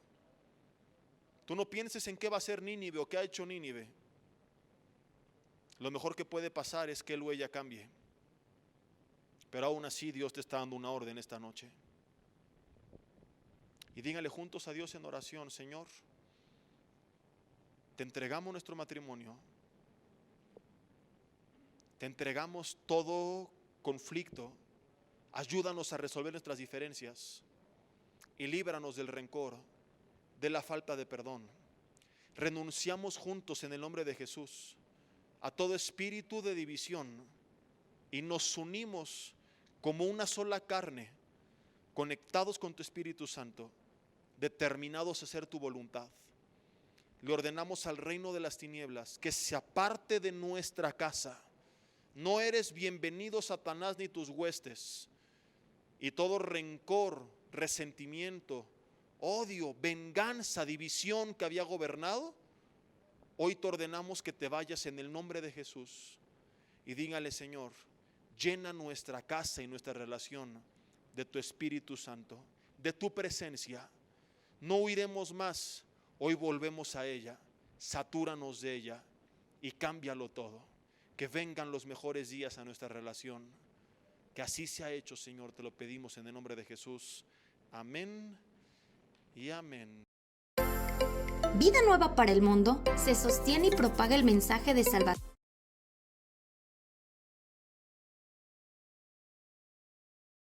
Tú no pienses en qué va a hacer Nínive o qué ha hecho Nínive. Lo mejor que puede pasar es que él o ella cambie. Pero aún así Dios te está dando una orden esta noche. Y díganle juntos a Dios en oración: Señor, te entregamos nuestro matrimonio. Te entregamos todo conflicto. Ayúdanos a resolver nuestras diferencias y líbranos del rencor, de la falta de perdón. renunciamos juntos en el nombre de Jesús a todo espíritu de división y nos unimos como una sola carne, conectados con tu Espíritu Santo, determinados a hacer tu voluntad. Le ordenamos al reino de las tinieblas que se aparte de nuestra casa. No eres bienvenido, Satanás, ni tus huestes. Y todo rencor, resentimiento, odio, venganza, división que había gobernado, hoy te ordenamos que te vayas en el nombre de Jesús. Y dígale: Señor, llena nuestra casa y nuestra relación de tu Espíritu Santo, de tu presencia. No huiremos más, hoy volvemos a ella. Satúranos de ella y cámbialo todo. Que vengan los mejores días a nuestra relación. Que así se ha hecho, Señor, te lo pedimos en el nombre de Jesús. Amén y amén. Vida Nueva para el Mundo se sostiene y propaga el mensaje de salvación